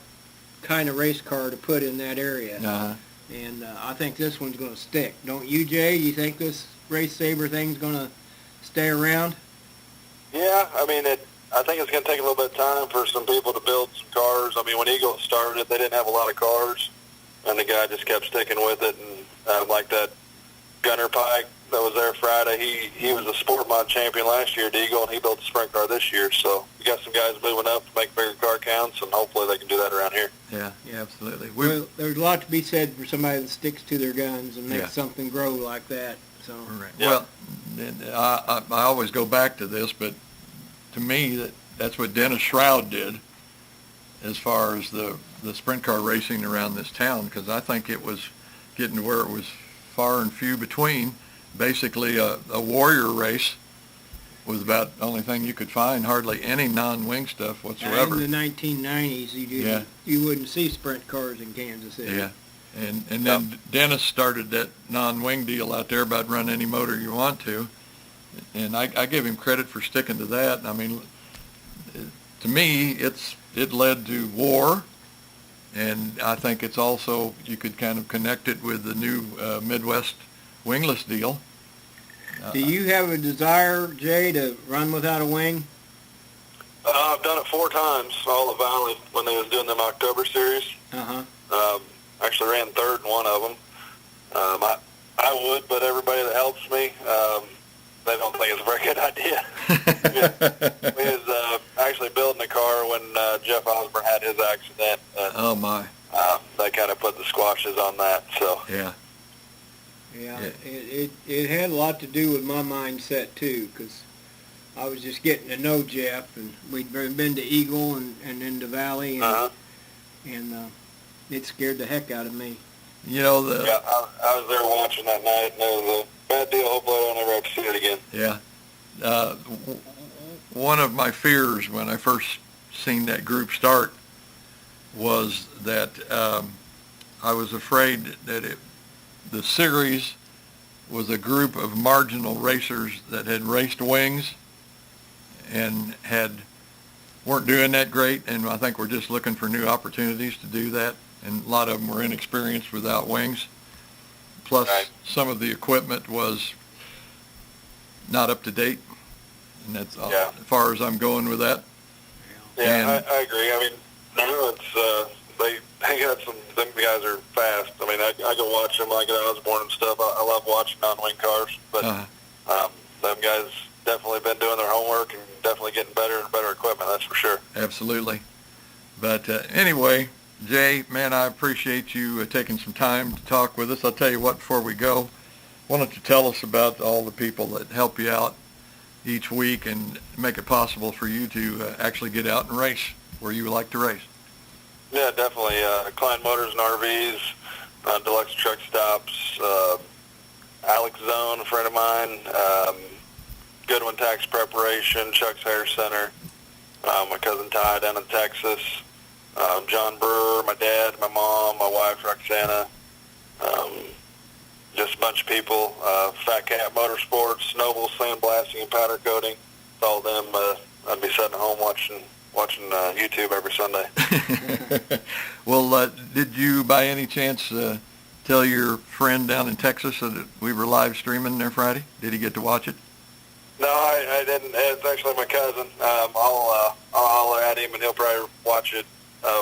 S1: kind of race car to put in that area.
S3: Uh-huh.
S1: And I think this one's going to stick. Don't you, Jay? You think this Race Saver thing's going to stay around?
S2: Yeah, I mean, I think it's going to take a little bit of time for some people to build some cars. I mean, when Eagle started, they didn't have a lot of cars, and the guy just kept sticking with it. And like that Gunner Pike that was there Friday, he was a Sport Mod champion last year at Eagle, and he built a sprint car this year. So we got some guys moving up to make bigger car counts, and hopefully they can do that around here.
S3: Yeah, absolutely.
S1: Well, there's a lot to be said for somebody that sticks to their guns and makes
S3: Yeah.
S1: something grow like that. So.
S3: Right.
S2: Yeah.
S3: Well, I always go back to this, but to me, that's what Dennis Shroud did as far as the sprint car racing around this town, because I think it was getting to where it was far and few between. Basically, a warrior race was about the only thing you could find, hardly any non-wing stuff whatsoever.
S1: In the 1990s, you wouldn't see sprint cars in Kansas City.
S3: Yeah. And then Dennis started that non-wing deal out there about run any motor you want to. And I give him credit for sticking to that. I mean, to me, it led to war. And I think it's also, you could kind of connect it with the new Midwest wingless deal.
S1: Do you have a desire, Jay, to run without a wing?
S2: I've done it 4 times, all the Valley, when they was doing them October series.
S1: Uh-huh.
S2: Actually ran third in one of them. I would, but everybody that helps me, they don't think it's a very good idea. We was actually building the car when Jeff Osborne had his accident.
S3: Oh, my.
S2: They kind of put the squashes on that, so.
S3: Yeah.
S1: Yeah, it had a lot to do with my mindset, too, because I was just getting to know Jeff, and we'd been to Eagle and into Valley, and, and it scared the heck out of me.
S3: You know,
S2: Yeah, I was there watching that night, and it was a bad deal. Hopefully I don't ever have to see it again.
S3: Yeah. One of my fears when I first seen that group start was that I was afraid that the series was a group of marginal racers that had raced wings and weren't doing that great, and I think we're just looking for new opportunities to do that, and a lot of them were inexperienced without wings. Plus, some of the equipment was not up to date, and that's as far as I'm going with that.
S2: Yeah, I agree. I mean, now it's they got some. Them guys are fast. I mean, I go watch them like at Osborne and stuff. I love watching non-wing cars, but them guys definitely been doing their homework and definitely getting better and better equipment. That's for sure.
S3: Absolutely. But anyway, Jay, man, I appreciate you taking some time to talk with us. I'll tell you what, before we go, why don't you tell us about all the people that help you out each week and make it possible for you to actually get out and race where you like to race?
S2: Yeah, definitely. Klein Motors and RVs, Deluxe Truck Stops, Alex Zone, a friend of mine, Goodwin Tax Preparation, Chuck's Hair Center, my cousin Ty down in Texas, John Brewer, my dad, my mom, my wife Roxana, just a bunch of people, Fat Cat Motorsports, Noble Sandblasting and Powder Coating. It's all them. I'd be sitting at home watching YouTube every Sunday.
S3: Well, did you by any chance tell your friend down in Texas that we were live streaming there Friday? Did he get to watch it?
S2: No, I didn't. It's actually my cousin. I'll holler at him, and he'll probably watch it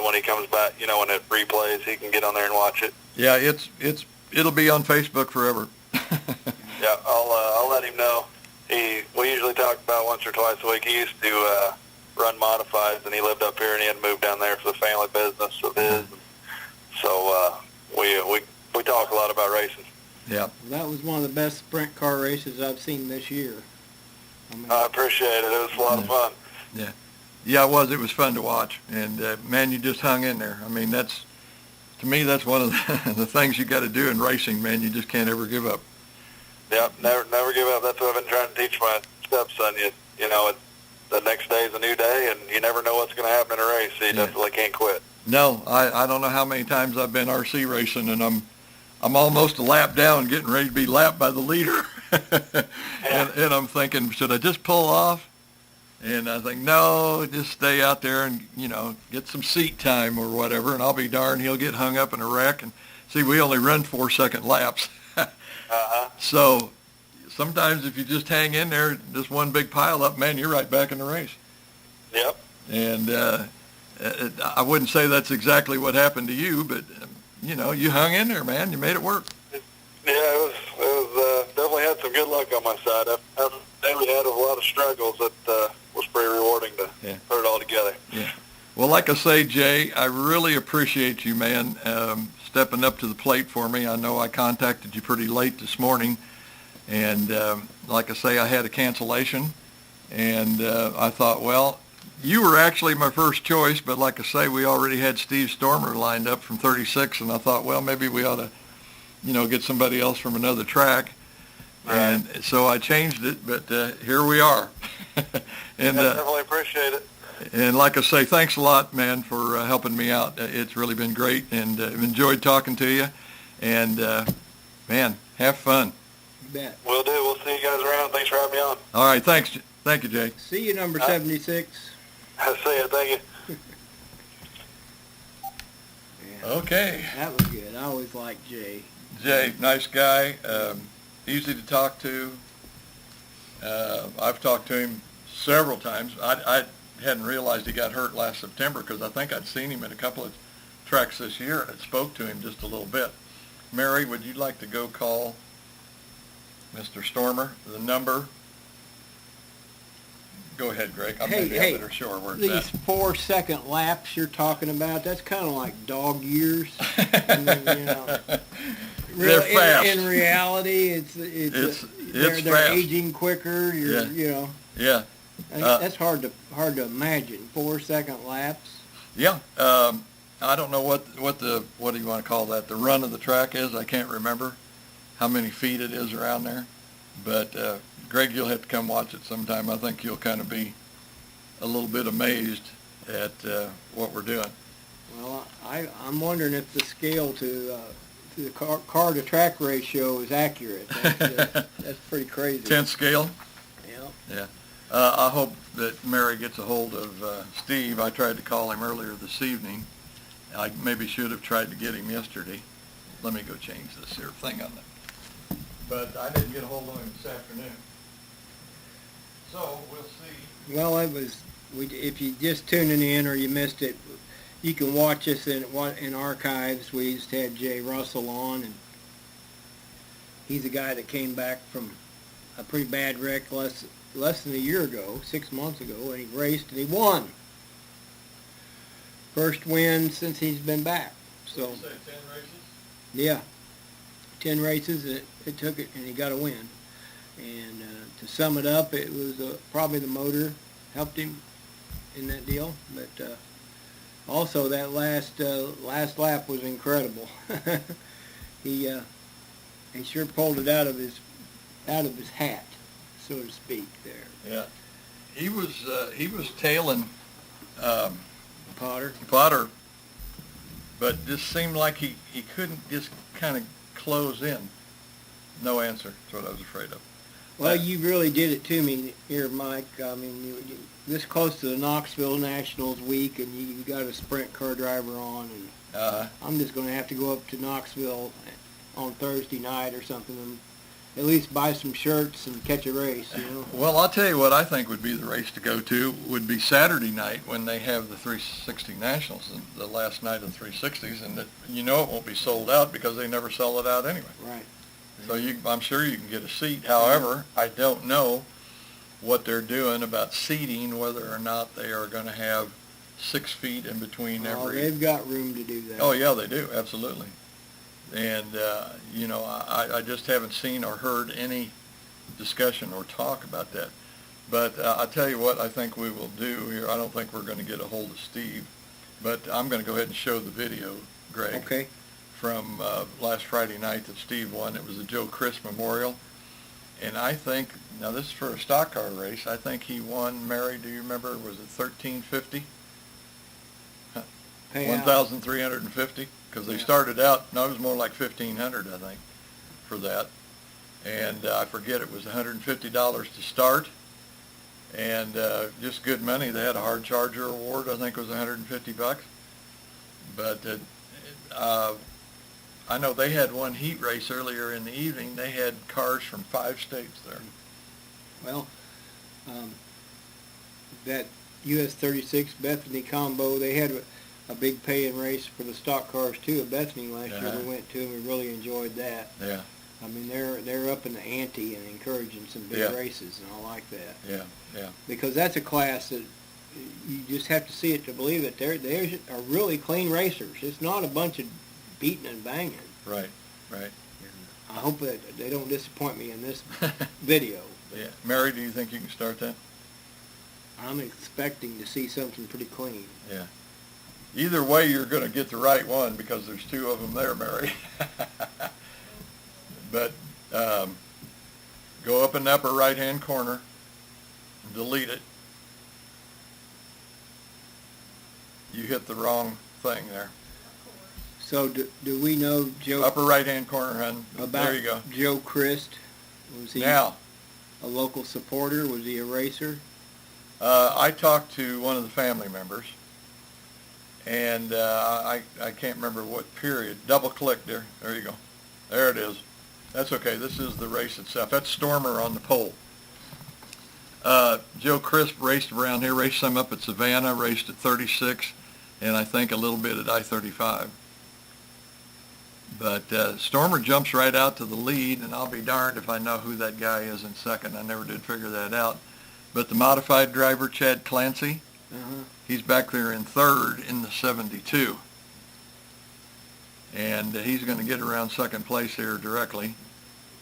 S2: when he comes back. You know, when it replays, he can get on there and watch it.
S3: Yeah, it'll be on Facebook forever.
S2: Yeah, I'll let him know. We usually talk about once or twice a week. He used to run modifieds, and he lived up here, and he had moved down there for the family business of his. So we talk a lot about racing.
S3: Yeah.
S1: That was one of the best sprint car races I've seen this year.
S2: I appreciate it. It was a lot of fun.
S3: Yeah. Yeah, it was. It was fun to watch. And, man, you just hung in there. I mean, that's to me, that's one of the things you got to do in racing, man. You just can't ever give up.
S2: Yep, never give up. That's what I've been trying to teach my stepson. You know, the next day is a new day, and you never know what's going to happen in a race. So you definitely can't quit.
S3: No, I don't know how many times I've been RC racing, and I'm almost a lap down, getting ready to be lapped by the leader, and I'm thinking, should I just pull off? And I think, no, just stay out there and, you know, get some seat time or whatever, and I'll be darned, he'll get hung up in a wreck. And see, we only run 4-second laps. So sometimes if you just hang in there, just one big pile up, man, you're right back in the race.
S2: Yep.
S3: And I wouldn't say that's exactly what happened to you, but, you know, you hung in there, man. You made it work.
S2: Yeah, it was definitely had some good luck on my side. After the day we had a lot of struggles, that was pretty rewarding to put it all together.
S3: Yeah. Well, like I say, Jay, I really appreciate you, man, stepping up to the plate for me. I know I contacted you pretty late this morning, and like I say, I had a cancellation, and I thought, well, you were actually my first choice, but like I say, we already had Steve Stormer lined up from 36, and I thought, well, maybe we ought to, you know, get somebody else from another track.
S2: Right.
S3: And so I changed it, but here we are. And
S2: I definitely appreciate it.
S3: And like I say, thanks a lot, man, for helping me out. It's really been great, and I've enjoyed talking to you. And, man, have fun.
S1: You bet.
S2: Will do. We'll see you guys around. Thanks for having me on.
S3: All right, thanks. Thank you, Jay.
S1: See you, number 76.
S2: I see you. Thank you.
S1: Yeah,
S3: Okay.
S1: that was good. I always liked Jay.
S3: Jay, nice guy, easy to talk to. I've talked to him several times. I hadn't realized he got hurt last September because I think I'd seen him at a couple of tracks this year and spoke to him just a little bit. Mary, would you like to go call Mr. Stormer? The number? Go ahead, Greg. I'm maybe a bit sure where it's
S1: these
S3: at.
S1: 4-second laps you're talking about, that's kind of like dog years. I mean, you know,
S3: They're fast.
S1: In reality, it's they're
S3: fast.
S1: aging quicker. You know.
S3: Yeah.
S1: That's hard to imagine. 4-second laps.
S3: Yeah. I don't know what do you want to call that? The run of the track is. I can't remember how many feet it is around there. But Greg, you'll have to come watch it sometime. I think you'll kind of be a little bit amazed at what we're doing.
S1: Well, I'm wondering if the scale to the car to track ratio is accurate. That's pretty crazy.
S3: 10th scale.
S1: Yeah.
S3: Yeah. I hope that Mary gets a hold of Steve. I tried to call him earlier this evening. I maybe should have tried to get him yesterday. Let me go change this here thing on it. But I didn't get a hold of him this afternoon. So we'll see.
S1: Well, if you just tuning in or you missed it, you can watch us in archives. We used to have Jay Russell on, and he's a guy that came back from a pretty bad wreck less than a year ago, 6 months ago, and he raced and he won. First win since he's been back. So,
S3: did you say 10 races?
S1: Yeah, 10 races. It took it, and he got a win. And to sum it up, it was probably the motor helped him in that deal, but also that last lap was incredible. He sure pulled it out of his hat, so to speak. There.
S3: Yeah, he was tailing
S1: Potter,
S3: but just seemed like he couldn't just kind of close in. No answer. That's what I was afraid of.
S1: Well, you really did it to me here, Mike. I mean, you this close to the Knoxville Nationals week, and you got a sprint car driver on, and I'm just going to have to go up to Knoxville on Thursday night or something, and at least buy some shirts and catch a race, you know.
S3: Well, I'll tell you what I think would be the race to go to would be Saturday night when they have the 360 Nationals, the last night of the 360s, and that, you know, it won't be sold out because they never sell it out anyway.
S1: Right.
S3: So I'm sure you can get a seat. However, I don't know what they're doing about seating, whether or not they are going to have 6 feet in between every.
S1: They've got room to do that.
S3: Oh yeah, they do, absolutely. And you know, I just haven't seen or heard any discussion or talk about that. But I'll tell you what I think we will do here. I don't think we're going to get a hold of Steve, but I'm going to go ahead and show the video Greg.
S1: Okay.
S3: From last Friday night that Steve won. It was the Joe Chris Memorial. And I think, now this is for a stock car race, I think he won, Mary, do you remember, was it $1,350? $1,350? Because they started out, no, it was more like $1,500, I think, for that. And I forget, it was $150 to start. And just good money. They had a hard charger award, I think it was $150. But I know they had one heat race earlier in the evening. They had cars from 5 states there.
S1: Well, that US 36 Bethany combo, they had a big pay-in race for the stock cars too at Bethany last year. We went to, and we really enjoyed that.
S3: Yeah.
S1: I mean, they're up in the ante and encouraging some big races, and I like that.
S3: Yeah, yeah.
S1: Because that's a class that you just have to see it to believe it. They are really clean racers. It's not a bunch of beating and banging.
S3: Right, right.
S1: I hope that they don't disappoint me in this video.
S3: Yeah. Mary, do you think you can start that?
S1: I'm expecting to see something pretty clean.
S3: Yeah. Either way, you're going to get the right one because there's 2 of them there, Mary. But go up in the upper right-hand corner, delete it. You hit the wrong thing there.
S1: So do we know Joe?
S3: Upper right-hand corner, hon.
S1: About
S3: there you go.
S1: Joe Christ? Was he
S3: now
S1: a local supporter? Was he a racer?
S3: I talked to one of the family members, and I can't remember what period. Double-click there. There you go. There it is. That's okay. This is the race itself. That's Stormer on the pole. Joe Crisp raced around here, raced some up at Savannah, raced at 36, and I think a little bit at I-35. But Stormer jumps right out to the lead, and I'll be darned if I know who that guy is in second. I never did figure that out. But the modified driver, Chad Clancy, he's back there in third in the 72. And he's going to get around second place here directly.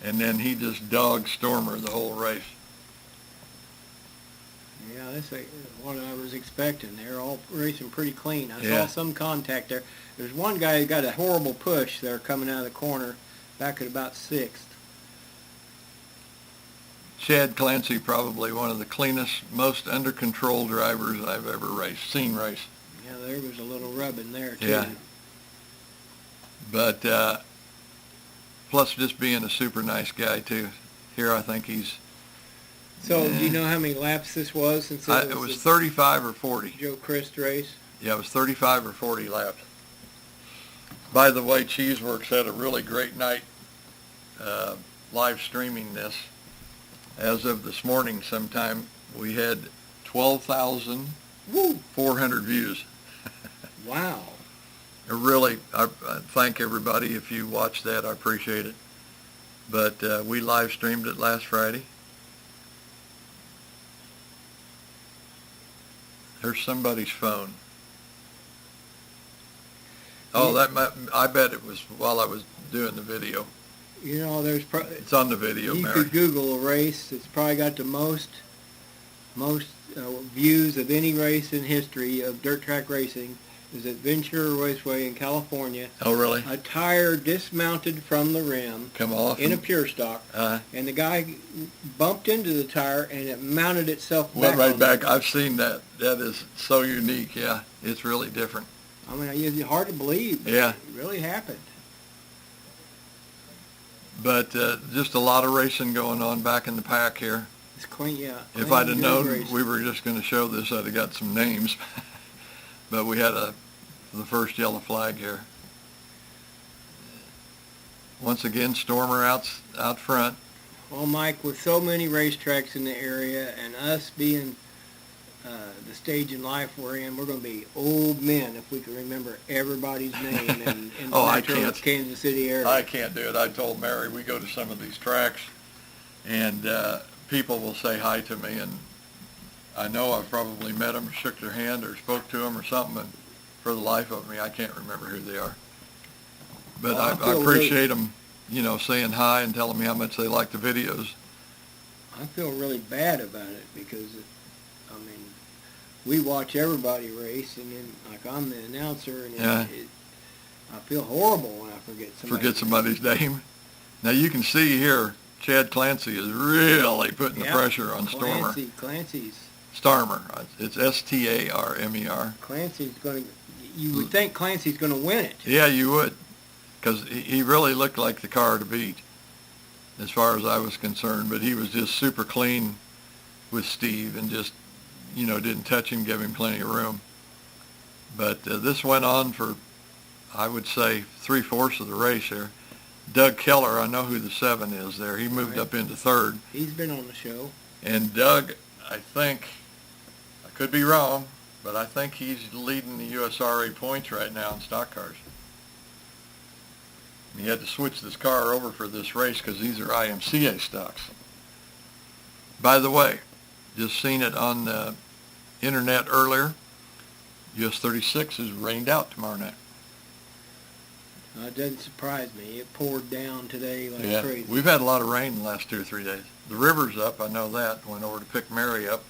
S3: And then he just dogged Stormer the whole race.
S1: Yeah, that's what I was expecting. They're all racing pretty clean. I
S3: Yeah.
S1: saw some contact there. There's one guy who got a horrible push there coming out of the corner back at about 6th.
S3: Chad Clancy, probably one of the cleanest, most under control drivers I've ever seen race.
S1: Yeah, there was a little rubbing there, too.
S3: Yeah. But plus just being a super nice guy, too. Here I think he's...
S1: So, do you know how many laps this was since
S3: it was 35 or 40.
S1: Joe Christ race?
S3: Yeah, it was 35 or 40 laps. By the way, Cheeseworks had a really great night live streaming this. As of this morning sometime, we had 12,400 views.
S1: Wow.
S3: Really, I thank everybody if you watched that. I appreciate it. But we live streamed it last Friday. There's somebody's phone. Oh, I bet it was while I was doing the video.
S1: You know,
S3: It's on the video,
S1: you
S3: Mary.
S1: could Google a race that's probably got the most views of any race in history of dirt track racing. Is at Ventura Raceway in California.
S3: Oh, really?
S1: A tire dismounted from the rim
S3: Come off
S1: in a pure stock, and the guy bumped into the tire, and it mounted itself back.
S3: Went right back. I've seen that. That is so unique. Yeah, it's really different.
S1: I mean, it's hard to believe.
S3: Yeah.
S1: It really happened.
S3: But just a lot of racing going on back in the pack here.
S1: It's clean, yeah.
S3: If I'd have known we were just going to show this, I'd have got some names. But we had the first yellow flag here. Once again, Stormer out front.
S1: Well, Mike, with so many racetracks in the area and us being the stage in life we're in, we're going to be old men if we can remember everybody's name in the metro Kansas City area.
S3: I can't do it. I told Mary we go to some of these tracks, and people will say hi to me, and I know I've probably met them, shook their hand, or spoke to them or something, and for the life of me, I can't remember who they are. But I appreciate them, saying hi and telling me how much they like the videos.
S1: I feel really bad about it because, we watch everybody race, and then, like, I'm the announcer, and I feel horrible when I forget
S3: somebody's name. Now you can see here, Chad Clancy is really putting the pressure on Stormer.
S1: Clancy's.
S3: Starmer. It's Starmer.
S1: Clancy's going to, you would think Clancy's going to win it.
S3: Yeah, you would, because he really looked like the car to beat, as far as I was concerned. But he was just super clean with Steve and just, didn't touch him, gave him plenty of room. But this went on for, I would say, 3/4 of the race here. Doug Keller, I know who the 7 is there. He moved up into 3rd.
S1: He's been on the show.
S3: And Doug, I think, I could be wrong, but I think he's leading the USRA points right now in stock cars. And he had to switch this car over for this race because these are IMCA stocks. By the way, just seen it on the internet earlier, US 36 is rained out tomorrow night.
S1: It doesn't surprise me. It poured down today like crazy.
S3: We've had a lot of rain the last 2 or 3 days. The river's up, I know that. Went over to pick Mary up.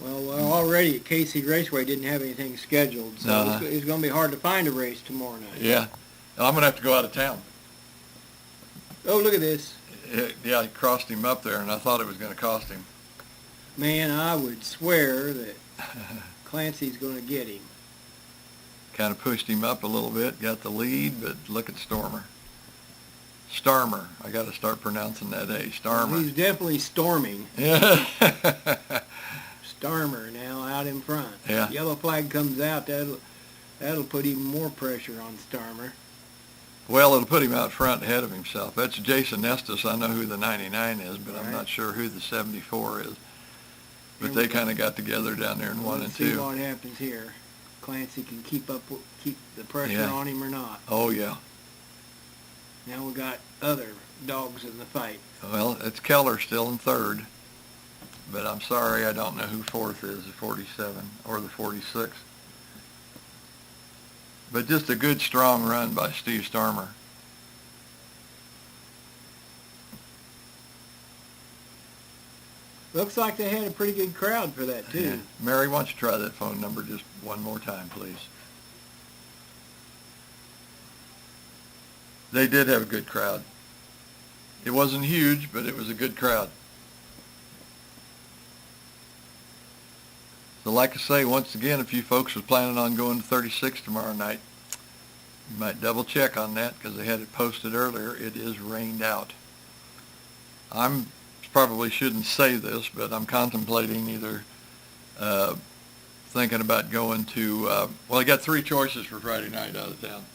S1: Well, already at KC Raceway didn't have anything scheduled, so it's going to be hard to find a race tomorrow night.
S3: Yeah. I'm going to have to go out of town.
S1: Oh, look at this.
S3: Yeah, he crossed him up there, and I thought it was going to cost him.
S1: Man, I would swear that Clancy's going to get him.
S3: Kind of pushed him up a little bit, got the lead, but look at Stormer. Starmer. I got to start pronouncing that A. Starmer.
S1: Well, he's definitely storming.
S3: Yeah.
S1: Starmer now out in front.
S3: Yeah.
S1: Yellow flag comes out. That'll put even more pressure on Starmer.
S3: Well, it'll put him out front ahead of himself. That's Jason Estes. I know who the 99 is, but I'm not sure who the 74 is. But they kind of got together down there in 1 and 2.
S1: Let's see what happens here. Clancy can keep the pressure on him or not.
S3: Oh, yeah.
S1: Now we got other dogs in the fight.
S3: Well, it's Keller still in 3rd. But I'm sorry, I don't know who 4th is, the 47 or the 46. But just a good, strong run by Steve Starmer.
S1: Looks like they had a pretty good crowd for that, too.
S3: Yeah. Mary, why don't you try that phone number just one more time, please? They did have a good crowd. It wasn't huge, but it was a good crowd. So like I say, once again, if you folks are planning on going to 36 tomorrow night, you might double check on that because they had it posted earlier. It is rained out. I'm probably shouldn't say this, but I'm contemplating either thinking about going to, well, I got 3 choices for Friday night out of town.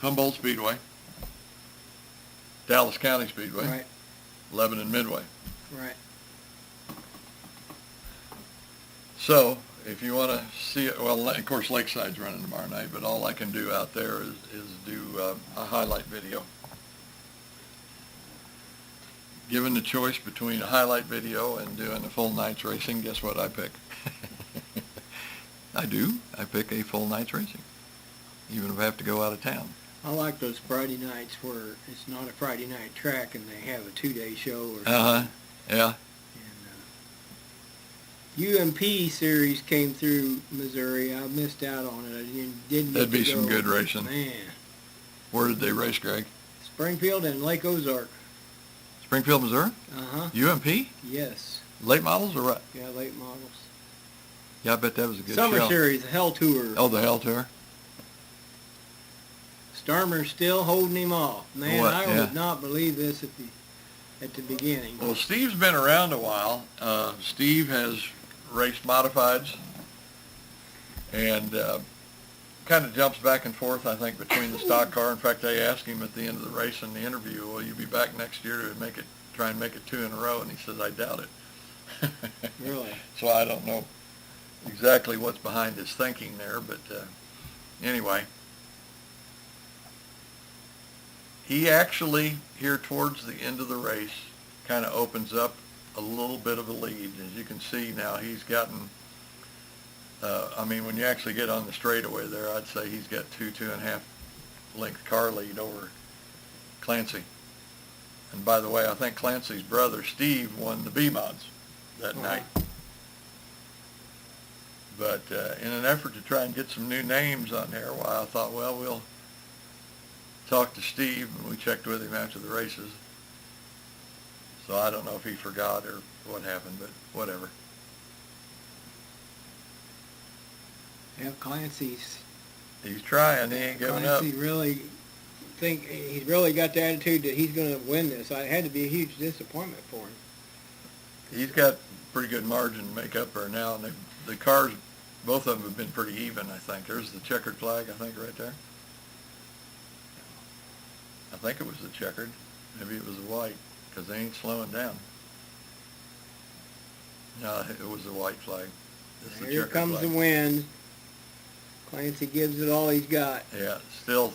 S3: Humboldt Speedway, Dallas County Speedway, Lebanon Midway.
S1: Right.
S3: So if you want to see it, well, of course, Lakeside's running tomorrow night, but all I can do out there is do a highlight video. Given the choice between a highlight video and doing a full night's racing, guess what I pick? I do. I pick a full night's racing, even if I have to go out of town.
S1: I like those Friday nights where it's not a Friday night track and they have a 2-day show or something.
S3: Yeah.
S1: UMP series came through Missouri. I missed out on it. I didn't get
S3: That'd be
S1: to
S3: some
S1: go.
S3: good racing.
S1: Man.
S3: Where did they race, Greg?
S1: Springfield and Lake Ozark.
S3: Springfield, Missouri?
S1: Uh-huh.
S3: UMP?
S1: Yes.
S3: Late models or what?
S1: Yeah, late models.
S3: Yeah, I bet that was a good show.
S1: Summer series, the Hell Tour.
S3: Oh, the Hell Tour.
S1: Starmer's still holding him off. Man,
S3: What?
S1: I would not believe this at the beginning.
S3: Well, Steve's been around a while. Steve has raced modifieds and kind of jumps back and forth, I think, between the stock car. In fact, they asked him at the end of the race in the interview, will you be back next year to try and make it 2 in a row? And he says, I doubt it.
S1: Really?
S3: So I don't know exactly what's behind his thinking there, but anyway. He actually, here towards the end of the race, kind of opens up a little bit of a lead. As you can see now, he's gotten, I mean, when you actually get on the straightaway there, I'd say he's got 2.5 length car lead over Clancy. And by the way, I think Clancy's brother, Steve, won the B-Mods that night. But in an effort to try and get some new names on there, well, I thought, well, talked to Steve, and we checked with him after the races. So I don't know if he forgot or what happened, but whatever.
S1: Yeah, Clancy's
S3: He's trying. He ain't giving up.
S1: Clancy really think he's really got the attitude that he's going to win this. It had to be a huge disappointment for him.
S3: He's got pretty good margin to make up there now, and the cars, both of them have been pretty even, I think. There's the checkered flag, I think, right there. I think it was the checkered. Maybe it was the white, because they ain't slowing down. No, it was the white flag. It's the
S1: Here
S3: checkered
S1: comes
S3: flag.
S1: the wind. Clancy gives it all he's got.
S3: Yeah, still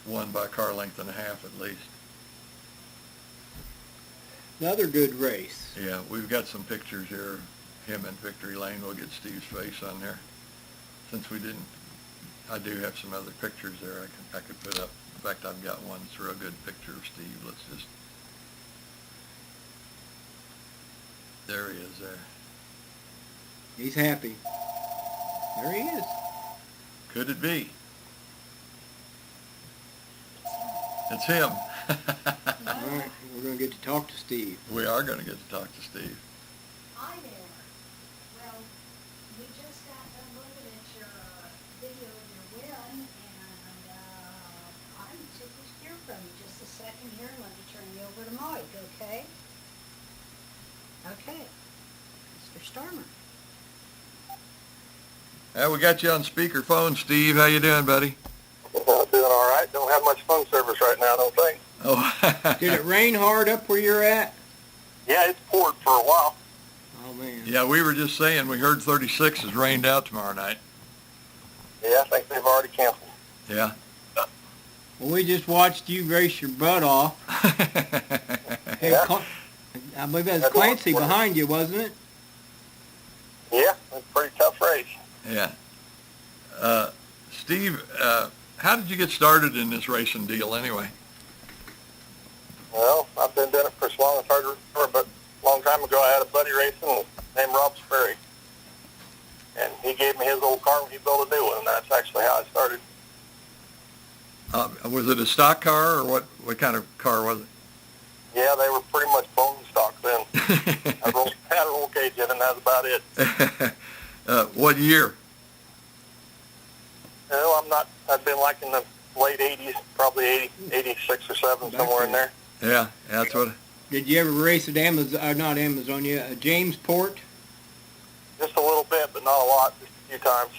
S3: won by a car length and a half at least.
S1: Another good race.
S3: Yeah, we've got some pictures here. Him in victory lane. We'll get Steve's face on there. Since we didn't, I do have some other pictures there I could put up. In fact, I've got one. It's a real good picture of Steve. Let's just, there he is there.
S1: He's happy. There he is.
S3: Could it be? It's him.
S1: All right, we're going to get to talk to Steve.
S3: We are going to get to talk to Steve.
S4: Hi there. Well, we just got done looking at your video of your win, and I'm anxious to hear from you. Just a second here. Let me turn you over to Mike, okay? Okay. Mr. Starmer.
S3: We got you on speakerphone, Steve. How you doing, buddy?
S2: I'm doing all right. Don't have much phone service right now, I don't think.
S3: Oh,
S1: Did it rain hard up where you're at?
S2: Yeah, it's poured for a while.
S1: Oh, man.
S3: yeah, we were just saying we heard 36 is rained out tomorrow night.
S2: Yeah, I think they've already canceled.
S3: Yeah.
S1: Well, we just watched you race your butt off. Hey,
S2: Yeah.
S1: I believe that was Clancy behind you, wasn't it?
S2: Yeah, it's a pretty tough race.
S3: Yeah. Steve, how did you get started in this racing deal anyway?
S2: Well, I've been doing it for as long as hard to remember, but a long time ago I had a buddy racing named Rob Sperry. And he gave me his old car when he built a new one, and that's actually how I started.
S3: Was it a stock car, or what kind of car was it?
S2: Yeah, they were pretty much bone stock then. I had a roll cage in, and that's about it.
S3: What year?
S2: No, I've been like in the late 80s, probably 86 or 7, somewhere in there.
S3: Yeah, that's what.
S1: Did you ever race at not Amazonia, Jamesport?
S2: Just a little bit, but not a lot, just a few times.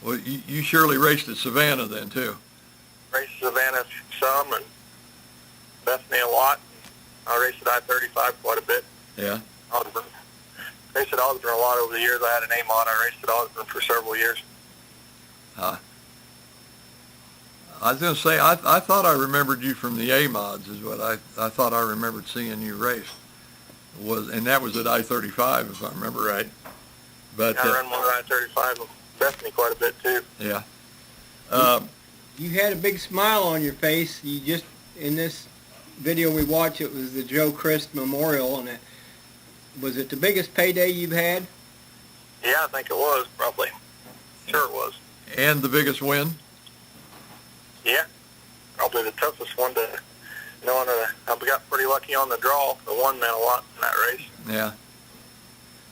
S3: Well, you surely raced at Savannah then too.
S2: Raced Savannah some, and Bethany a lot. I raced at I-35 quite a bit.
S3: Yeah.
S2: Osborne. Raced at Osborne a lot over the years. I had a name on it. I raced at Osborne for several years.
S3: I was going to say, I thought I remembered you from the A-mods is what I thought I remembered seeing you race. And that was at I-35, if I remember right. But
S2: I ran one at I-35 with Bethany quite a bit, too.
S3: Yeah.
S1: You had a big smile on your face. You just, in this video we watched, it was the Joe Christ Memorial, and was it the biggest payday you've had?
S2: Yeah, I think it was, probably. Sure it was.
S3: And the biggest win?
S2: Yeah, probably the toughest one to knowing that I got pretty lucky on the draw. The one meant a lot in that race.
S3: Yeah.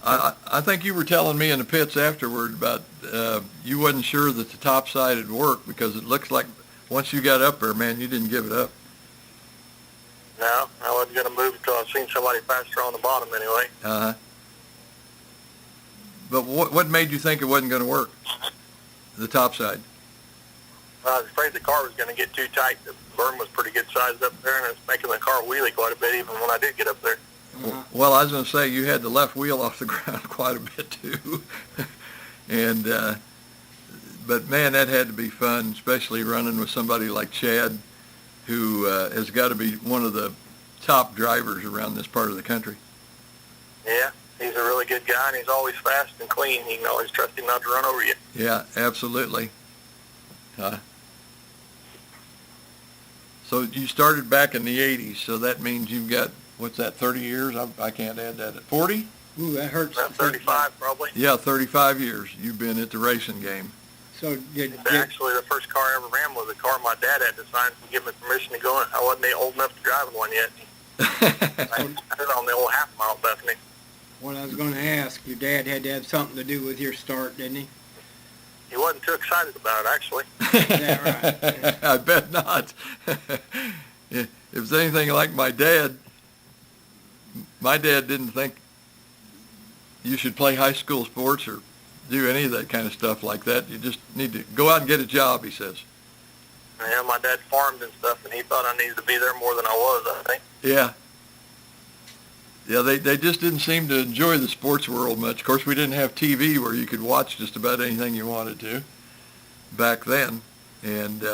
S3: I think you were telling me in the pits afterward about you wasn't sure that the top side would work because it looks like once you got up there, man, you didn't give it up.
S2: No, I wasn't going to move until I seen somebody faster on the bottom anyway.
S3: Uh-huh. But what made you think it wasn't going to work, the top side?
S2: I was afraid the car was going to get too tight. The berm was pretty good sized up there, and it was making the car wheelie quite a bit even when I did get up there.
S3: Well, I was going to say you had the left wheel off the ground quite a bit too, and but man, that had to be fun, especially running with somebody like Chad, who has got to be one of the top drivers around this part of the country.
S2: Yeah, he's a really good guy, and he's always fast and clean. You can always trust him not to run over you.
S3: Yeah, absolutely. So you started back in the 80s, so that means you've got, what's that, 30 years? I can't add that. 40?
S1: Ooh, that hurts.
S2: About 35 probably.
S3: Yeah, 35 years you've been at the racing game.
S1: So
S2: Actually, the first car I ever ran was a car my dad had to sign to give me permission to go in. I wasn't old enough to drive one yet. I was on the old half-mile Bethany.
S1: What I was going to ask, your dad had to have something to do with your start, didn't he?
S2: He wasn't too excited about it, actually.
S1: Is that right? Yeah.
S3: I bet not. If it's anything like my dad didn't think you should play high school sports or do any of that kind of stuff like that. You just need to go out and get a job, he says.
S2: Yeah, my dad farmed and stuff, and he thought I needed to be there more than I was, I think.
S3: Yeah. Yeah, they just didn't seem to enjoy the sports world much. Of course, we didn't have TV where you could watch just about anything you wanted to back then. And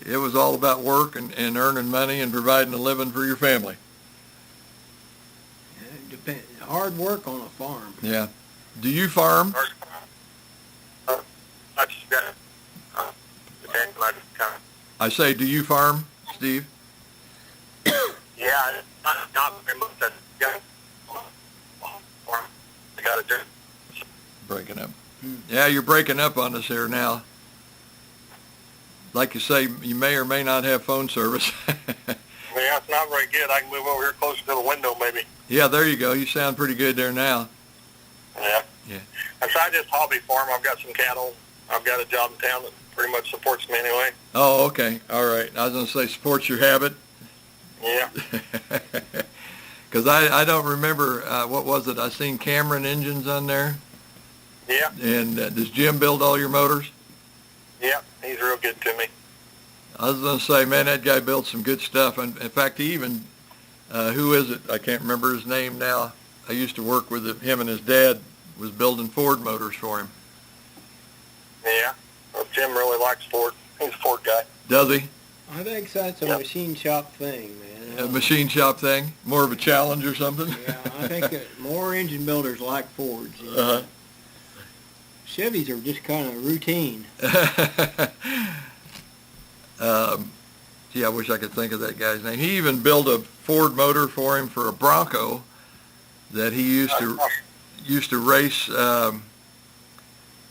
S3: it was all about work and earning money and providing a living for your family.
S1: Hard work on a farm.
S3: Yeah. Do you farm? I say, do you farm, Steve?
S2: Yeah, not very much. I got to do.
S3: Breaking up. Yeah, you're breaking up on us here now. Like you say, you may or may not have phone service.
S2: Yeah, it's not very good. I can move over here closer to the window, maybe.
S3: Yeah, there you go. You sound pretty good there now.
S2: Yeah.
S3: Yeah.
S2: And so I just hobby farm. I've got some cattle. I've got a job in town that pretty much supports me anyway.
S3: Oh, okay. All right. I was going to say supports your habit.
S2: Yeah.
S3: Because I don't remember, what was it? I seen Cameron engines on there.
S2: Yeah.
S3: And does Jim build all your motors?
S2: Yeah, he's real good to me.
S3: I was going to say, man, that guy built some good stuff. And in fact, he even, who is it? I can't remember his name now. I used to work with him, and his dad was building Ford motors for him.
S2: Yeah. Well, Jim really likes Ford. He's a Ford guy.
S3: Does he?
S1: I think that's a machine shop thing, man.
S3: A machine shop thing? More of a challenge or something?
S1: Yeah, I think that more engine builders like Fords. You know?
S3: Uh-huh.
S1: Chevys are just kind of routine.
S3: Gee, I wish I could think of that guy's name. He even built a Ford motor for him for a Bronco that he used to race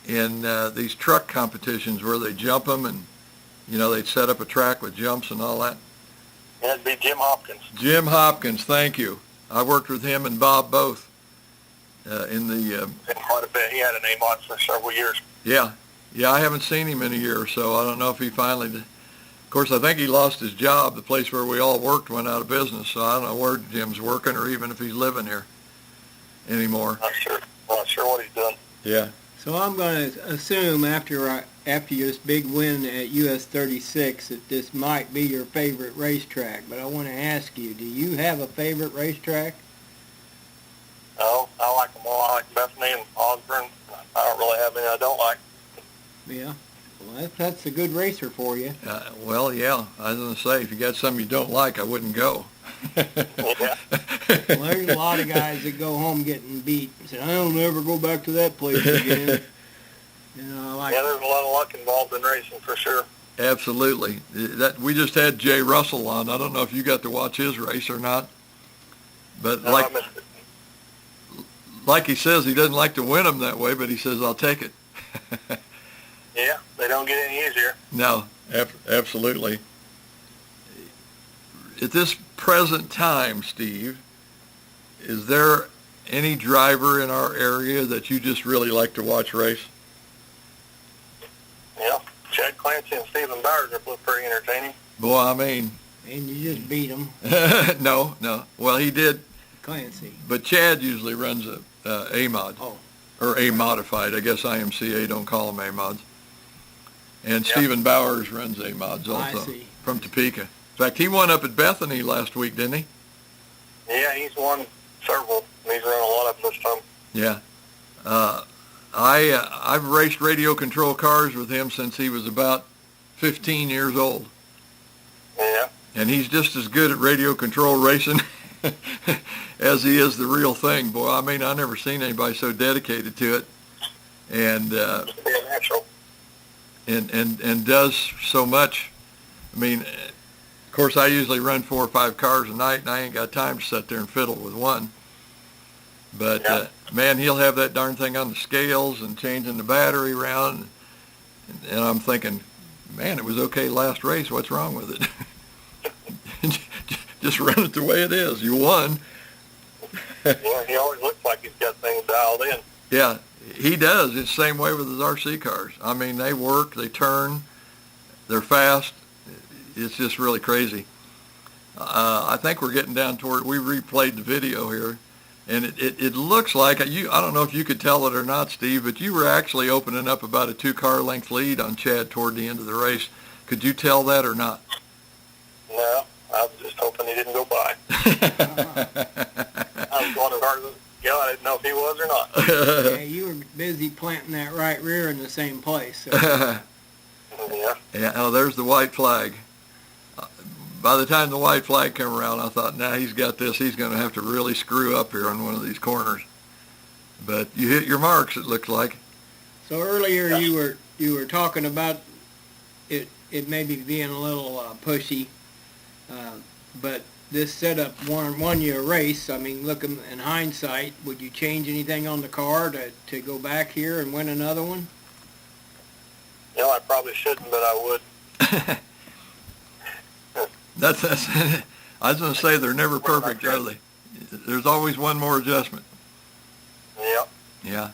S3: in these truck competitions where they jump them, and you know, they'd set up a track with jumps and all that.
S2: That'd be Jim Hopkins.
S3: Jim Hopkins, thank you. I worked with him and Bob both in the.
S2: Quite a bit. He had an A-mod for several years.
S3: Yeah, I haven't seen him in a year or so. I don't know if he finally did. Of course, I think he lost his job. The place where we all worked went out of business, so I don't know where Jim's working or even if he's living here anymore.
S2: Not sure what he's doing.
S3: Yeah.
S1: So I'm going to assume after this big win at US 36 that this might be your favorite racetrack. But I want to ask you, do you have a favorite racetrack?
S2: No, I like them all. I like Bethany and Osborne. I don't really have any I don't like.
S1: Yeah. Well, that's a good racer for you.
S3: Well, yeah. I was going to say, if you got something you don't like, I wouldn't go.
S2: Yeah.
S1: Well, there's a lot of guys that go home getting beat and say, I'll never go back to that place again. You know,
S2: Yeah, there's a lot of luck involved in racing for sure.
S3: Absolutely. We just had Jay Russell on. I don't know if you got to watch his race or not. But
S2: No, I missed it.
S3: like he says, he doesn't like to win them that way, but he says, I'll take it.
S2: Yeah, they don't get any easier.
S3: No, absolutely. At this present time, Steve, is there any driver in our area that you just really like to watch race?
S2: Yeah, Chad Clancy and Stephen Bowers are both pretty entertaining.
S3: Boy, I mean.
S1: and you just beat them,
S3: No. Well, he did,
S1: Clancy.
S3: but Chad usually runs a mod.
S1: Oh.
S3: Or A modified. I guess IMCA don't call them A mods. And
S2: Yeah.
S3: Stephen Bowers runs A mods
S1: I
S3: also
S1: see.
S3: from Topeka. In fact, he won up at Bethany last week, didn't he?
S2: Yeah, he's won several, and he's run a lot of them this time.
S3: Yeah. I've raced radio control cars with him since he was about 15 years old.
S2: Yeah.
S3: And he's just as good at radio control racing as he is the real thing. Boy, I mean, I've never seen anybody so dedicated to it. And
S2: Just being natural.
S3: and does so much. I mean, of course, I usually run 4 or 5 cars a night, and I ain't got time to sit there and fiddle with one. But,
S2: Yeah.
S3: man, he'll have that darn thing on the scales and changing the battery around. And I'm thinking, man, it was okay last race. What's wrong with it? Just run it the way it is. You won.
S2: Yeah, he always looks like he's got things dialed in.
S3: Yeah, he does. It's the same way with his RC cars. I mean, they work, they turn, they're fast. It's just really crazy. I think we're getting down toward, we replayed the video here, and it looks like, I don't know if you could tell it or not, Steve, but you were actually opening up about a 2-car length lead on Chad toward the end of the race. Could you tell that or not?
S2: No, I was just hoping he didn't go by. I was going as hard as I didn't know if he was or not.
S1: Yeah, you were busy planting that right rear in the same place. So.
S2: Yeah.
S3: Yeah, oh, there's the white flag. By the time the white flag came around, I thought, nah, he's got this. He's going to have to really screw up here on one of these corners. But you hit your marks, it looks like.
S1: So earlier you were talking about it maybe being a little pushy, but this setup won you a race. I mean, looking in hindsight, would you change anything on the car to go back here and win another one?
S2: I probably shouldn't, but I would.
S3: That's I was going to say they're never perfect, are they? There's always one more adjustment.
S2: Yep.
S3: Yeah.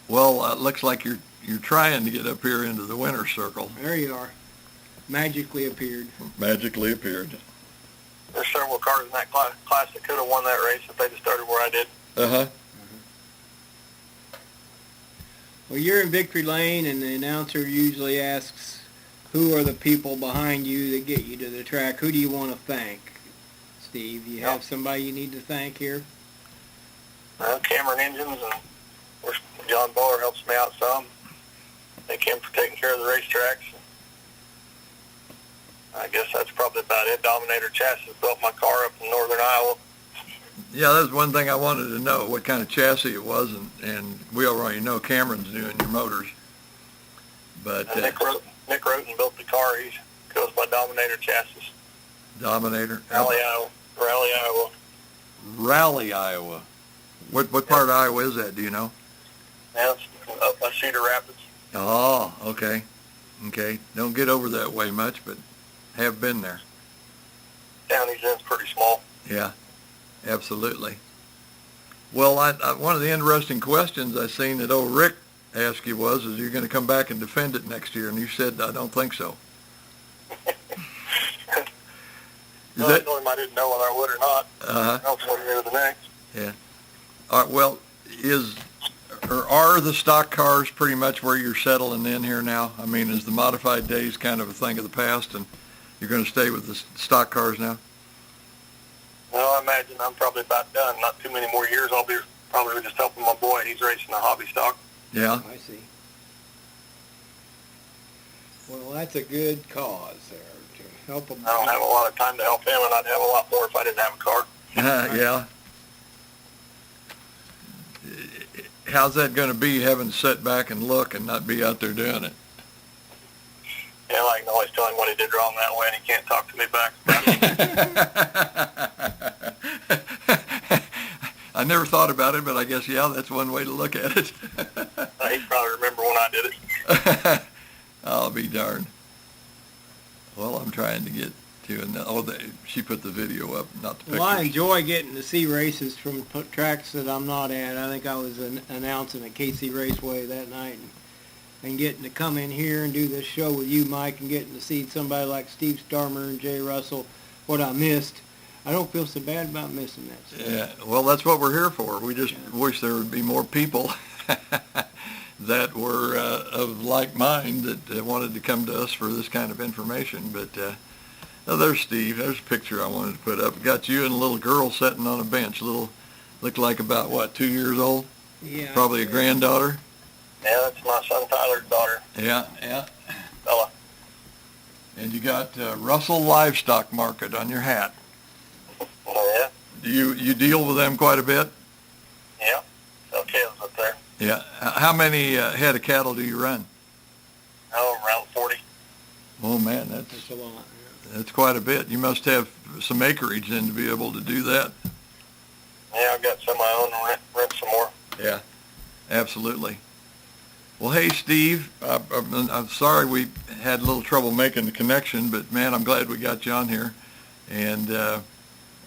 S3: Well, it looks like you're trying to get up here into the winner's circle.
S1: There you are. Magically appeared.
S3: Magically appeared.
S2: There's several cars in that class that could have won that race if they just started where I did.
S3: Uh-huh.
S1: Well, you're in victory lane, and the announcer usually asks, who are the people behind you that get you to the track? Who do you want to thank, Steve? Do you have somebody you need to thank here?
S2: Cameron Engines, and of course John Boller helps me out some. Thank him for taking care of the racetracks. I guess that's probably about it. Dominator Chassis built my car up in northern Iowa.
S3: Yeah, that's one thing I wanted to know, what kind of chassis it was, and we already know Cameron's doing your motors. But
S2: Nick Roten built the car. He goes by Dominator Chassis.
S3: Dominator?
S2: Raleigh, Iowa.
S3: Raleigh, Iowa. What part of Iowa is that, do you know?
S2: Yeah, it's up by Cedar Rapids.
S3: Oh, okay. Okay. Don't get over that way much, but have been there.
S2: Town he's in's pretty small.
S3: Yeah, absolutely. Well, one of the interesting questions I seen that old Rick asked you was, is you're going to come back and defend it next year? And you said, I don't think so.
S2: I told him I didn't know whether I would or not. I'll from one year to the next.
S3: Yeah. All right, well, are the stock cars pretty much where you're settling in here now? I mean, is the modified days kind of a thing of the past, and you're going to stay with the stock cars now?
S2: Well, I imagine I'm probably about done. Not too many more years. I'll be probably just helping my boy. He's racing a hobby stock.
S3: Yeah.
S1: I see. Well, that's a good cause there to help him.
S2: I don't have a lot of time to help him, and I'd have a lot more if I didn't have a car.
S3: Yeah. How's that going to be, having to sit back and look and not be out there doing it?
S2: Yeah, I can always tell him what he did wrong that way, and he can't talk to me back about it.
S3: I never thought about it, but I guess, yeah, that's one way to look at it.
S2: He'd probably remember when I did it.
S3: I'll be darned. Well, I'm trying to get to, she put the video up, not the picture.
S1: Well, I enjoy getting to see races from tracks that I'm not at. I think I was announcing at KC Raceway that night, and getting to come in here and do this show with you, Mike, and getting to see somebody like Steve Starmer and Jay Russell, what I missed. I don't feel so bad about missing that stuff.
S3: Yeah, well, that's what we're here for. We just wish there would be more people that were of like mind that wanted to come to us for this kind of information. But oh, there's Steve. There's a picture I wanted to put up. Got you and a little girl sitting on a bench. Looked like about, what, 2 years old?
S1: Yeah.
S3: Probably a granddaughter.
S2: Yeah, that's my son Tyler's daughter.
S3: Yeah.
S2: Bella.
S3: And you got Russell Livestock Market on your hat.
S2: Oh, yeah?
S3: Do you deal with them quite a bit?
S2: Yeah. Sell calves up there.
S3: Yeah. How many head of cattle do you run?
S2: Oh, around 40.
S3: Oh, man,
S1: That's a lot.
S3: that's quite a bit. You must have some acreage then to be able to do that.
S2: Yeah, I've got some of my own and rent some more.
S3: Yeah, absolutely. Well, hey, Steve, I'm sorry we had a little trouble making the connection, but, man, I'm glad we got you on here. And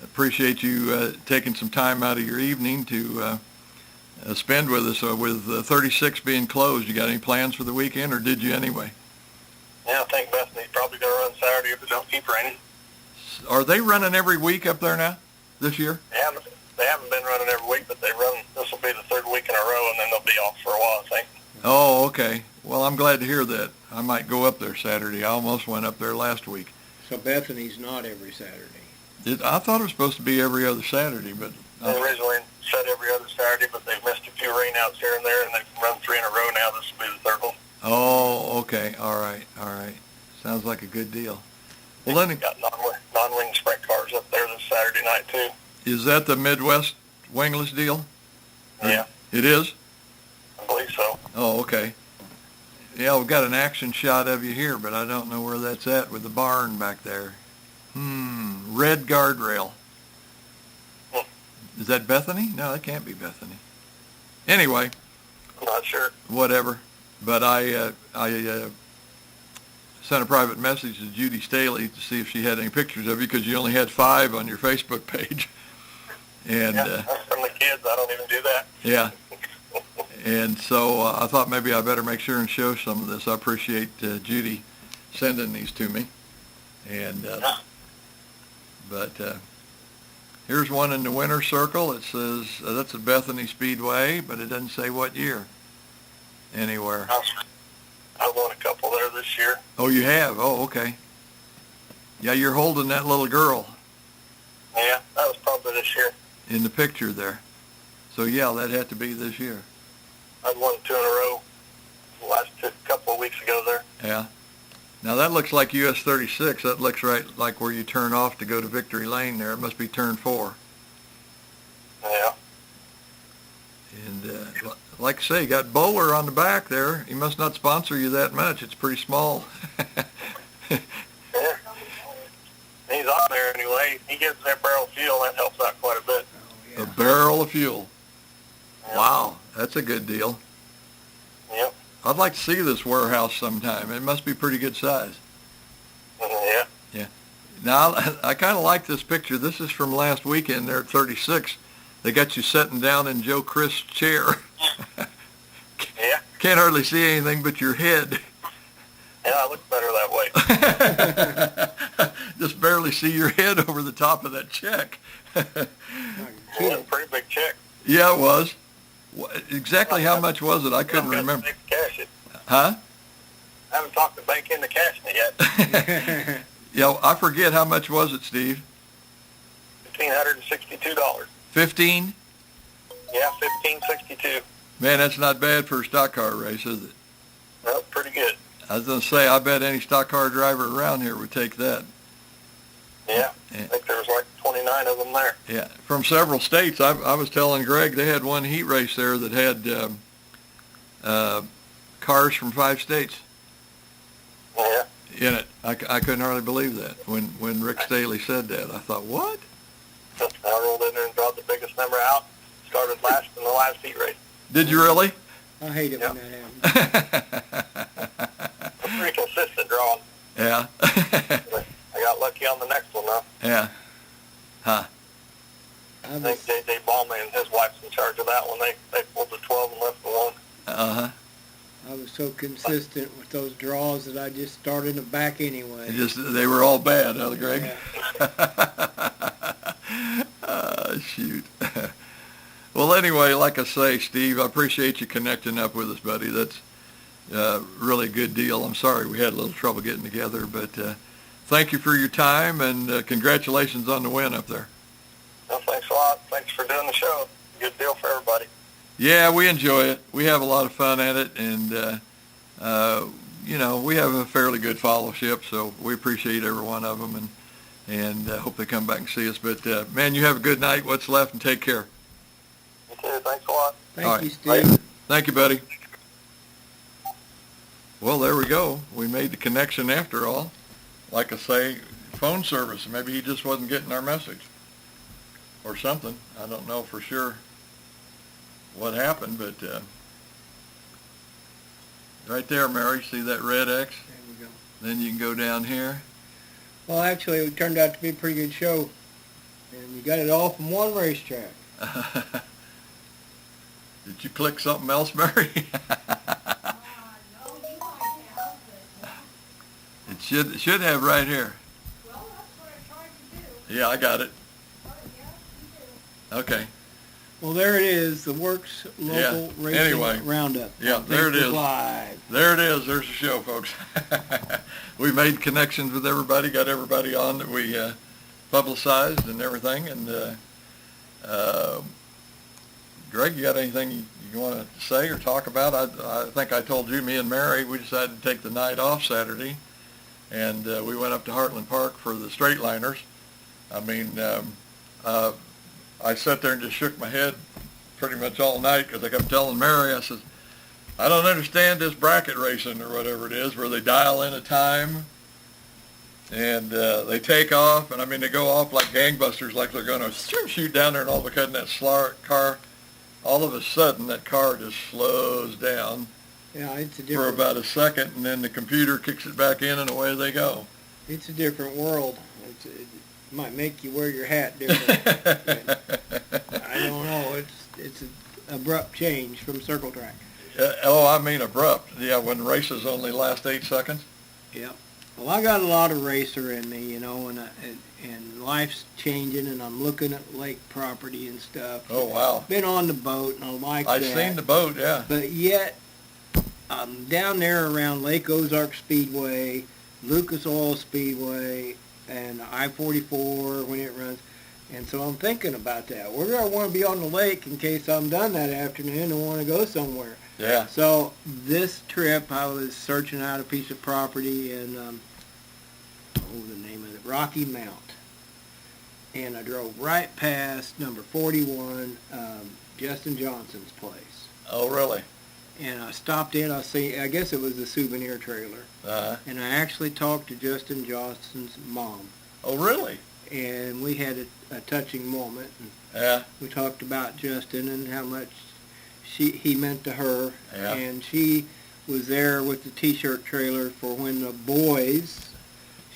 S3: appreciate you taking some time out of your evening to spend with us. With 36 being closed, you got any plans for the weekend, or did you anyway?
S2: Yeah, I think Bethany's probably going to run Saturday if it don't keep raining.
S3: Are they running every week up there now, this year?
S2: They haven't been running every week, but this will be the third week in a row, and then they'll be off for a while, I think.
S3: Oh, okay. Well, I'm glad to hear that. I might go up there Saturday. I almost went up there last week.
S1: So Bethany's not every Saturday.
S3: I thought it was supposed to be every other Saturday, but...
S2: They originally said every other Saturday, but they've missed a few rainouts here and there, and they've run 3 in a row now. This will be the third one.
S3: Oh, okay. All right. Sounds like a good deal. Well, then...
S2: We've got non-wing sprint cars up there this Saturday night, too.
S3: Is that the Midwest wingless deal?
S2: Yeah.
S3: It is?
S2: I believe so.
S3: Oh, okay. Yeah, we've got an action shot of you here, but I don't know where that's at with the barn back there. Red guardrail. Is that Bethany? No, that can't be Bethany. Anyway.
S2: I'm not sure.
S3: Whatever. But I sent a private message to Judy Staley to see if she had any pictures of you, because you only had 5 on your Facebook page. And
S2: that's from the kids. I don't even do that.
S3: Yeah. And so I thought maybe I better make sure and show some of this. I appreciate Judy sending these to me. And but here's one in the winter circle. It says that's at Bethany Speedway, but it doesn't say what year anywhere.
S2: I've won a couple there this year.
S3: Oh, you have? Oh, okay. Yeah, you're holding that little girl.
S2: Yeah, that was probably this year.
S3: In the picture there. So, yeah, that had to be this year.
S2: I'd won 2 in a row the last couple of weeks ago there.
S3: Yeah. Now, that looks like US 36. That looks right like where you turn off to go to Victory Lane there. It must be turn 4.
S2: Yeah.
S3: And like I say, you got Bowler on the back there. He must not sponsor you that much. It's pretty small.
S2: Yeah. He's on there anyway. He gives that barrel of fuel. That helps out quite a bit.
S1: Oh, yeah.
S3: A barrel of fuel.
S2: Yeah.
S3: Wow, that's a good deal.
S2: Yep.
S3: I'd like to see this warehouse sometime. It must be pretty good size.
S2: Yeah.
S3: Yeah. Now, I kind of like this picture. This is from last weekend there at 36. They got you sitting down in Joe Chris's chair.
S2: Yeah.
S3: Can't hardly see anything but your head.
S2: Yeah, I look better that way.
S3: Just barely see your head over the top of that check.
S2: Well, that's a pretty big check.
S3: Yeah, it was. Exactly how much was it? I couldn't remember.
S2: Cash it.
S3: Huh?
S2: I haven't talked to the bank into cashing it yet.
S3: Yeah, I forget how much was it, Steve?
S2: $1,562.
S3: 15?
S2: Yeah, $1,562.
S3: Man, that's not bad for a stock car race, is it?
S2: Well, pretty good.
S3: I was going to say, I bet any stock car driver around here would take that.
S2: Yeah,
S3: Yeah.
S2: I think there was like 29 of them there.
S3: Yeah, from several states. I was telling Greg they had one heat race there that had cars from 5 states
S2: Yeah.
S3: in it. I couldn't hardly believe that when Rick Staley said that. I thought, what?
S2: I rolled in there and brought the biggest number out. Started last in the last heat race.
S3: Did you really?
S1: I hate it when that happens.
S2: A pretty consistent drawing.
S3: Yeah.
S2: I got lucky on the next one, though.
S3: Yeah. Huh.
S2: I think J.J. Ballman and his wife's in charge of that one. They pulled the 12 and left the 1.
S3: Uh-huh.
S1: I was so consistent with those draws that I just started in the back anyway.
S3: They were all bad, huh, Greg?
S1: Yeah.
S3: Shoot. Well, anyway, like I say, Steve, I appreciate you connecting up with us, buddy. That's really a good deal. I'm sorry we had a little trouble getting together, but thank you for your time, and congratulations on the win up there.
S2: Well, thanks a lot. Thanks for doing the show. Good deal for everybody.
S3: Yeah, we enjoy it. We have a lot of fun at it, and, we have a fairly good followership, so we appreciate every one of them, and hope they come back and see us. But, man, you have a good night. What's left, and take care.
S2: You too. Thanks a lot.
S1: Thank you, Steve.
S3: Thank you, buddy. Well, there we go. We made the connection after all. Like I say, phone service. Maybe he just wasn't getting our message or something. I don't know for sure what happened, but Right there, Mary. See that red X?
S1: There we go.
S3: Then you can go down here.
S1: Well, actually, it turned out to be a pretty good show. And we got it all from one racetrack.
S3: Did you click something else, Mary?
S4: No, you might have, but
S3: It should have right here.
S4: well, that's what I tried to do.
S3: Yeah, I got it.
S4: Oh, yeah, you do.
S3: Okay.
S1: Well, there it is, the Works Local Racing
S3: Anyway.
S1: Roundup.
S3: Yeah,
S1: on
S3: there it
S1: Facebook
S3: is.
S1: Live.
S3: There it is. There's the show, folks. We made connections with everybody, got everybody on that we publicized and everything. And Greg, you got anything you want to say or talk about? I think I told you, me and Mary, we decided to take the night off Saturday, and we went up to Heartland Park for the straight liners. I mean, I sat there and just shook my head pretty much all night because I kept telling Mary, I said, I don't understand this bracket racing or whatever it is where they dial in a time and they take off, and I mean they go off like gangbusters, like they're going to shoot down there, and all of a sudden all of a sudden that car just slows down
S1: Yeah, it's a
S3: for
S1: different,
S3: about a second, and then the computer kicks it back in and away they go.
S1: it's a different world. It might make you wear your hat different. I don't know. It's an abrupt change from circle track.
S3: I mean abrupt. Yeah, when races only last 8 seconds.
S1: Yeah. Well, I got a lot of racer in me, you know, and life's changing, and I'm looking at lake property and stuff.
S3: Oh, wow.
S1: Been on the boat, and I like
S3: I've
S1: that.
S3: seen the boat, yeah.
S1: But yet, I'm down there around Lake Ozark Speedway, Lucas Oil Speedway, and I-44 when it runs. And so I'm thinking about that. Where do I want to be on the lake in case I'm done that afternoon and want to go somewhere?
S3: Yeah.
S1: So this trip, I was searching out a piece of property in, the name of it, Rocky Mount. And I drove right past number 41, Justin Johnson's place.
S3: Oh, really?
S1: And I stopped in, I guess it was a souvenir trailer.
S3: Uh-huh.
S1: And I actually talked to Justin Johnson's mom.
S3: Oh, really?
S1: And we had a touching moment. And
S3: Yeah.
S1: we talked about Justin and how much he meant to her.
S3: Yeah.
S1: And she was there with the T-shirt trailer for when the boys,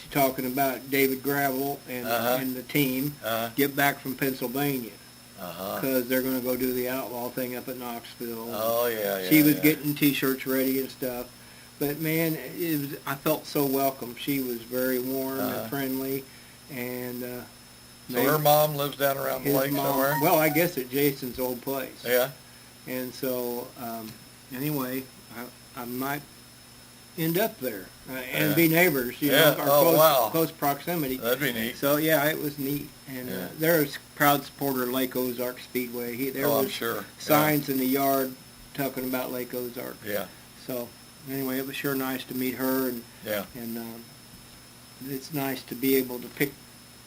S1: she's talking about David Gravel and,
S3: Uh-huh.
S1: and the team,
S3: Uh-huh.
S1: get back from Pennsylvania.
S3: Uh-huh.
S1: Because they're going to go do the outlaw thing up at Knoxville.
S3: Oh, yeah,
S1: She was
S3: yeah.
S1: getting T-shirts ready and stuff. But, man, I felt so welcome. She was very warm
S3: Uh-huh.
S1: and friendly. And
S3: So her mom lives down around the
S1: his
S3: lake
S1: mom,
S3: somewhere?
S1: well, I guess at Jason's old place.
S3: Yeah.
S1: And so, anyway, I might end up there and
S3: Yeah.
S1: be neighbors, you
S3: Yeah.
S1: know,
S3: Oh, wow.
S1: close proximity.
S3: That'd be neat.
S1: So, yeah, it was neat. And
S3: Yeah.
S1: they're a proud supporter of Lake Ozark Speedway. There
S3: Oh, I'm
S1: was
S3: sure.
S1: signs in the yard talking about Lake Ozark.
S3: Yeah.
S1: So, anyway, it was sure nice to meet her, and
S3: Yeah.
S1: it's nice to be able to pick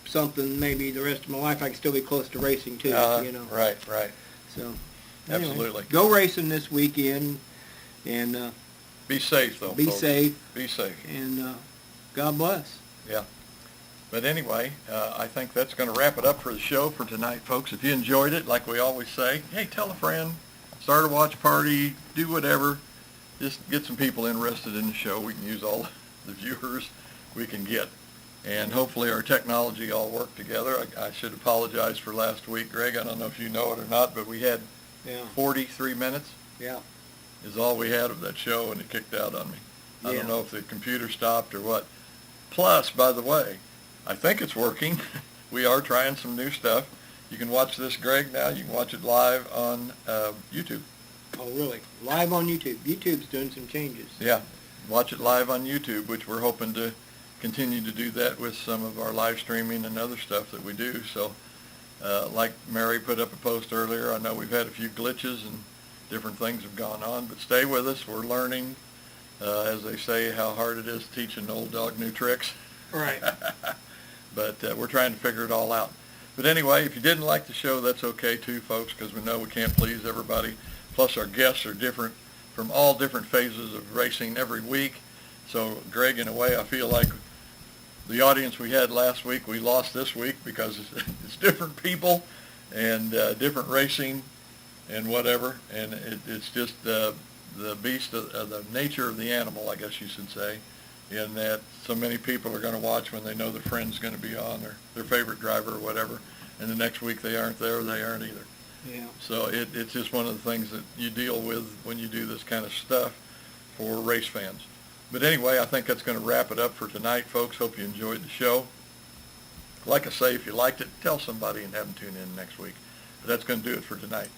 S1: something maybe the rest of my life I can still be close to racing too, you know.
S3: Right, right.
S1: So, anyway,
S3: Absolutely.
S1: go racing this weekend, and
S3: Be safe, though,
S1: be
S3: folks.
S1: safe,
S3: Be safe.
S1: and God bless.
S3: Yeah. But anyway, I think that's going to wrap it up for the show for tonight, folks. If you enjoyed it, like we always say, hey, tell a friend, start a watch party, do whatever. Just get some people interested in the show. We can use all the viewers we can get. And hopefully our technology all worked together. I should apologize for last week, Greg. I don't know if you know it or not, but we had
S1: Yeah,
S3: 43 minutes
S1: yeah.
S3: is all we had of that show, and it kicked out on me. I
S1: Yeah.
S3: don't know if the computer stopped or what. Plus, by the way, I think it's working. We are trying some new stuff. You can watch this, Greg, now. You can watch it live on YouTube.
S1: Oh, really? Live on YouTube. YouTube's doing some changes.
S3: Yeah, watch it live on YouTube, which we're hoping to continue to do that with some of our live streaming and other stuff that we do. So, like Mary put up a post earlier, I know we've had a few glitches and different things have gone on, but stay with us. We're learning, as they say, how hard it is to teach an old dog new tricks.
S1: Right.
S3: But we're trying to figure it all out. But anyway, if you didn't like the show, that's okay too, folks, because we know we can't please everybody. Plus, our guests are different from all different phases of racing every week. So, Greg, in a way, I feel like the audience we had last week, we lost this week because it's different people and different racing and whatever. And it's just the beast of the nature of the animal, I guess you should say, in that so many people are going to watch when they know their friend's going to be on, their favorite driver or whatever, and the next week they aren't there or they aren't either.
S1: Yeah.
S3: So it's just one of the things that you deal with when you do this kind of stuff for race fans. But anyway, I think that's going to wrap it up for tonight, folks. Hope you enjoyed the show. Like I say, if you liked it, tell somebody and have them tune in next week. But that's going to do it for tonight.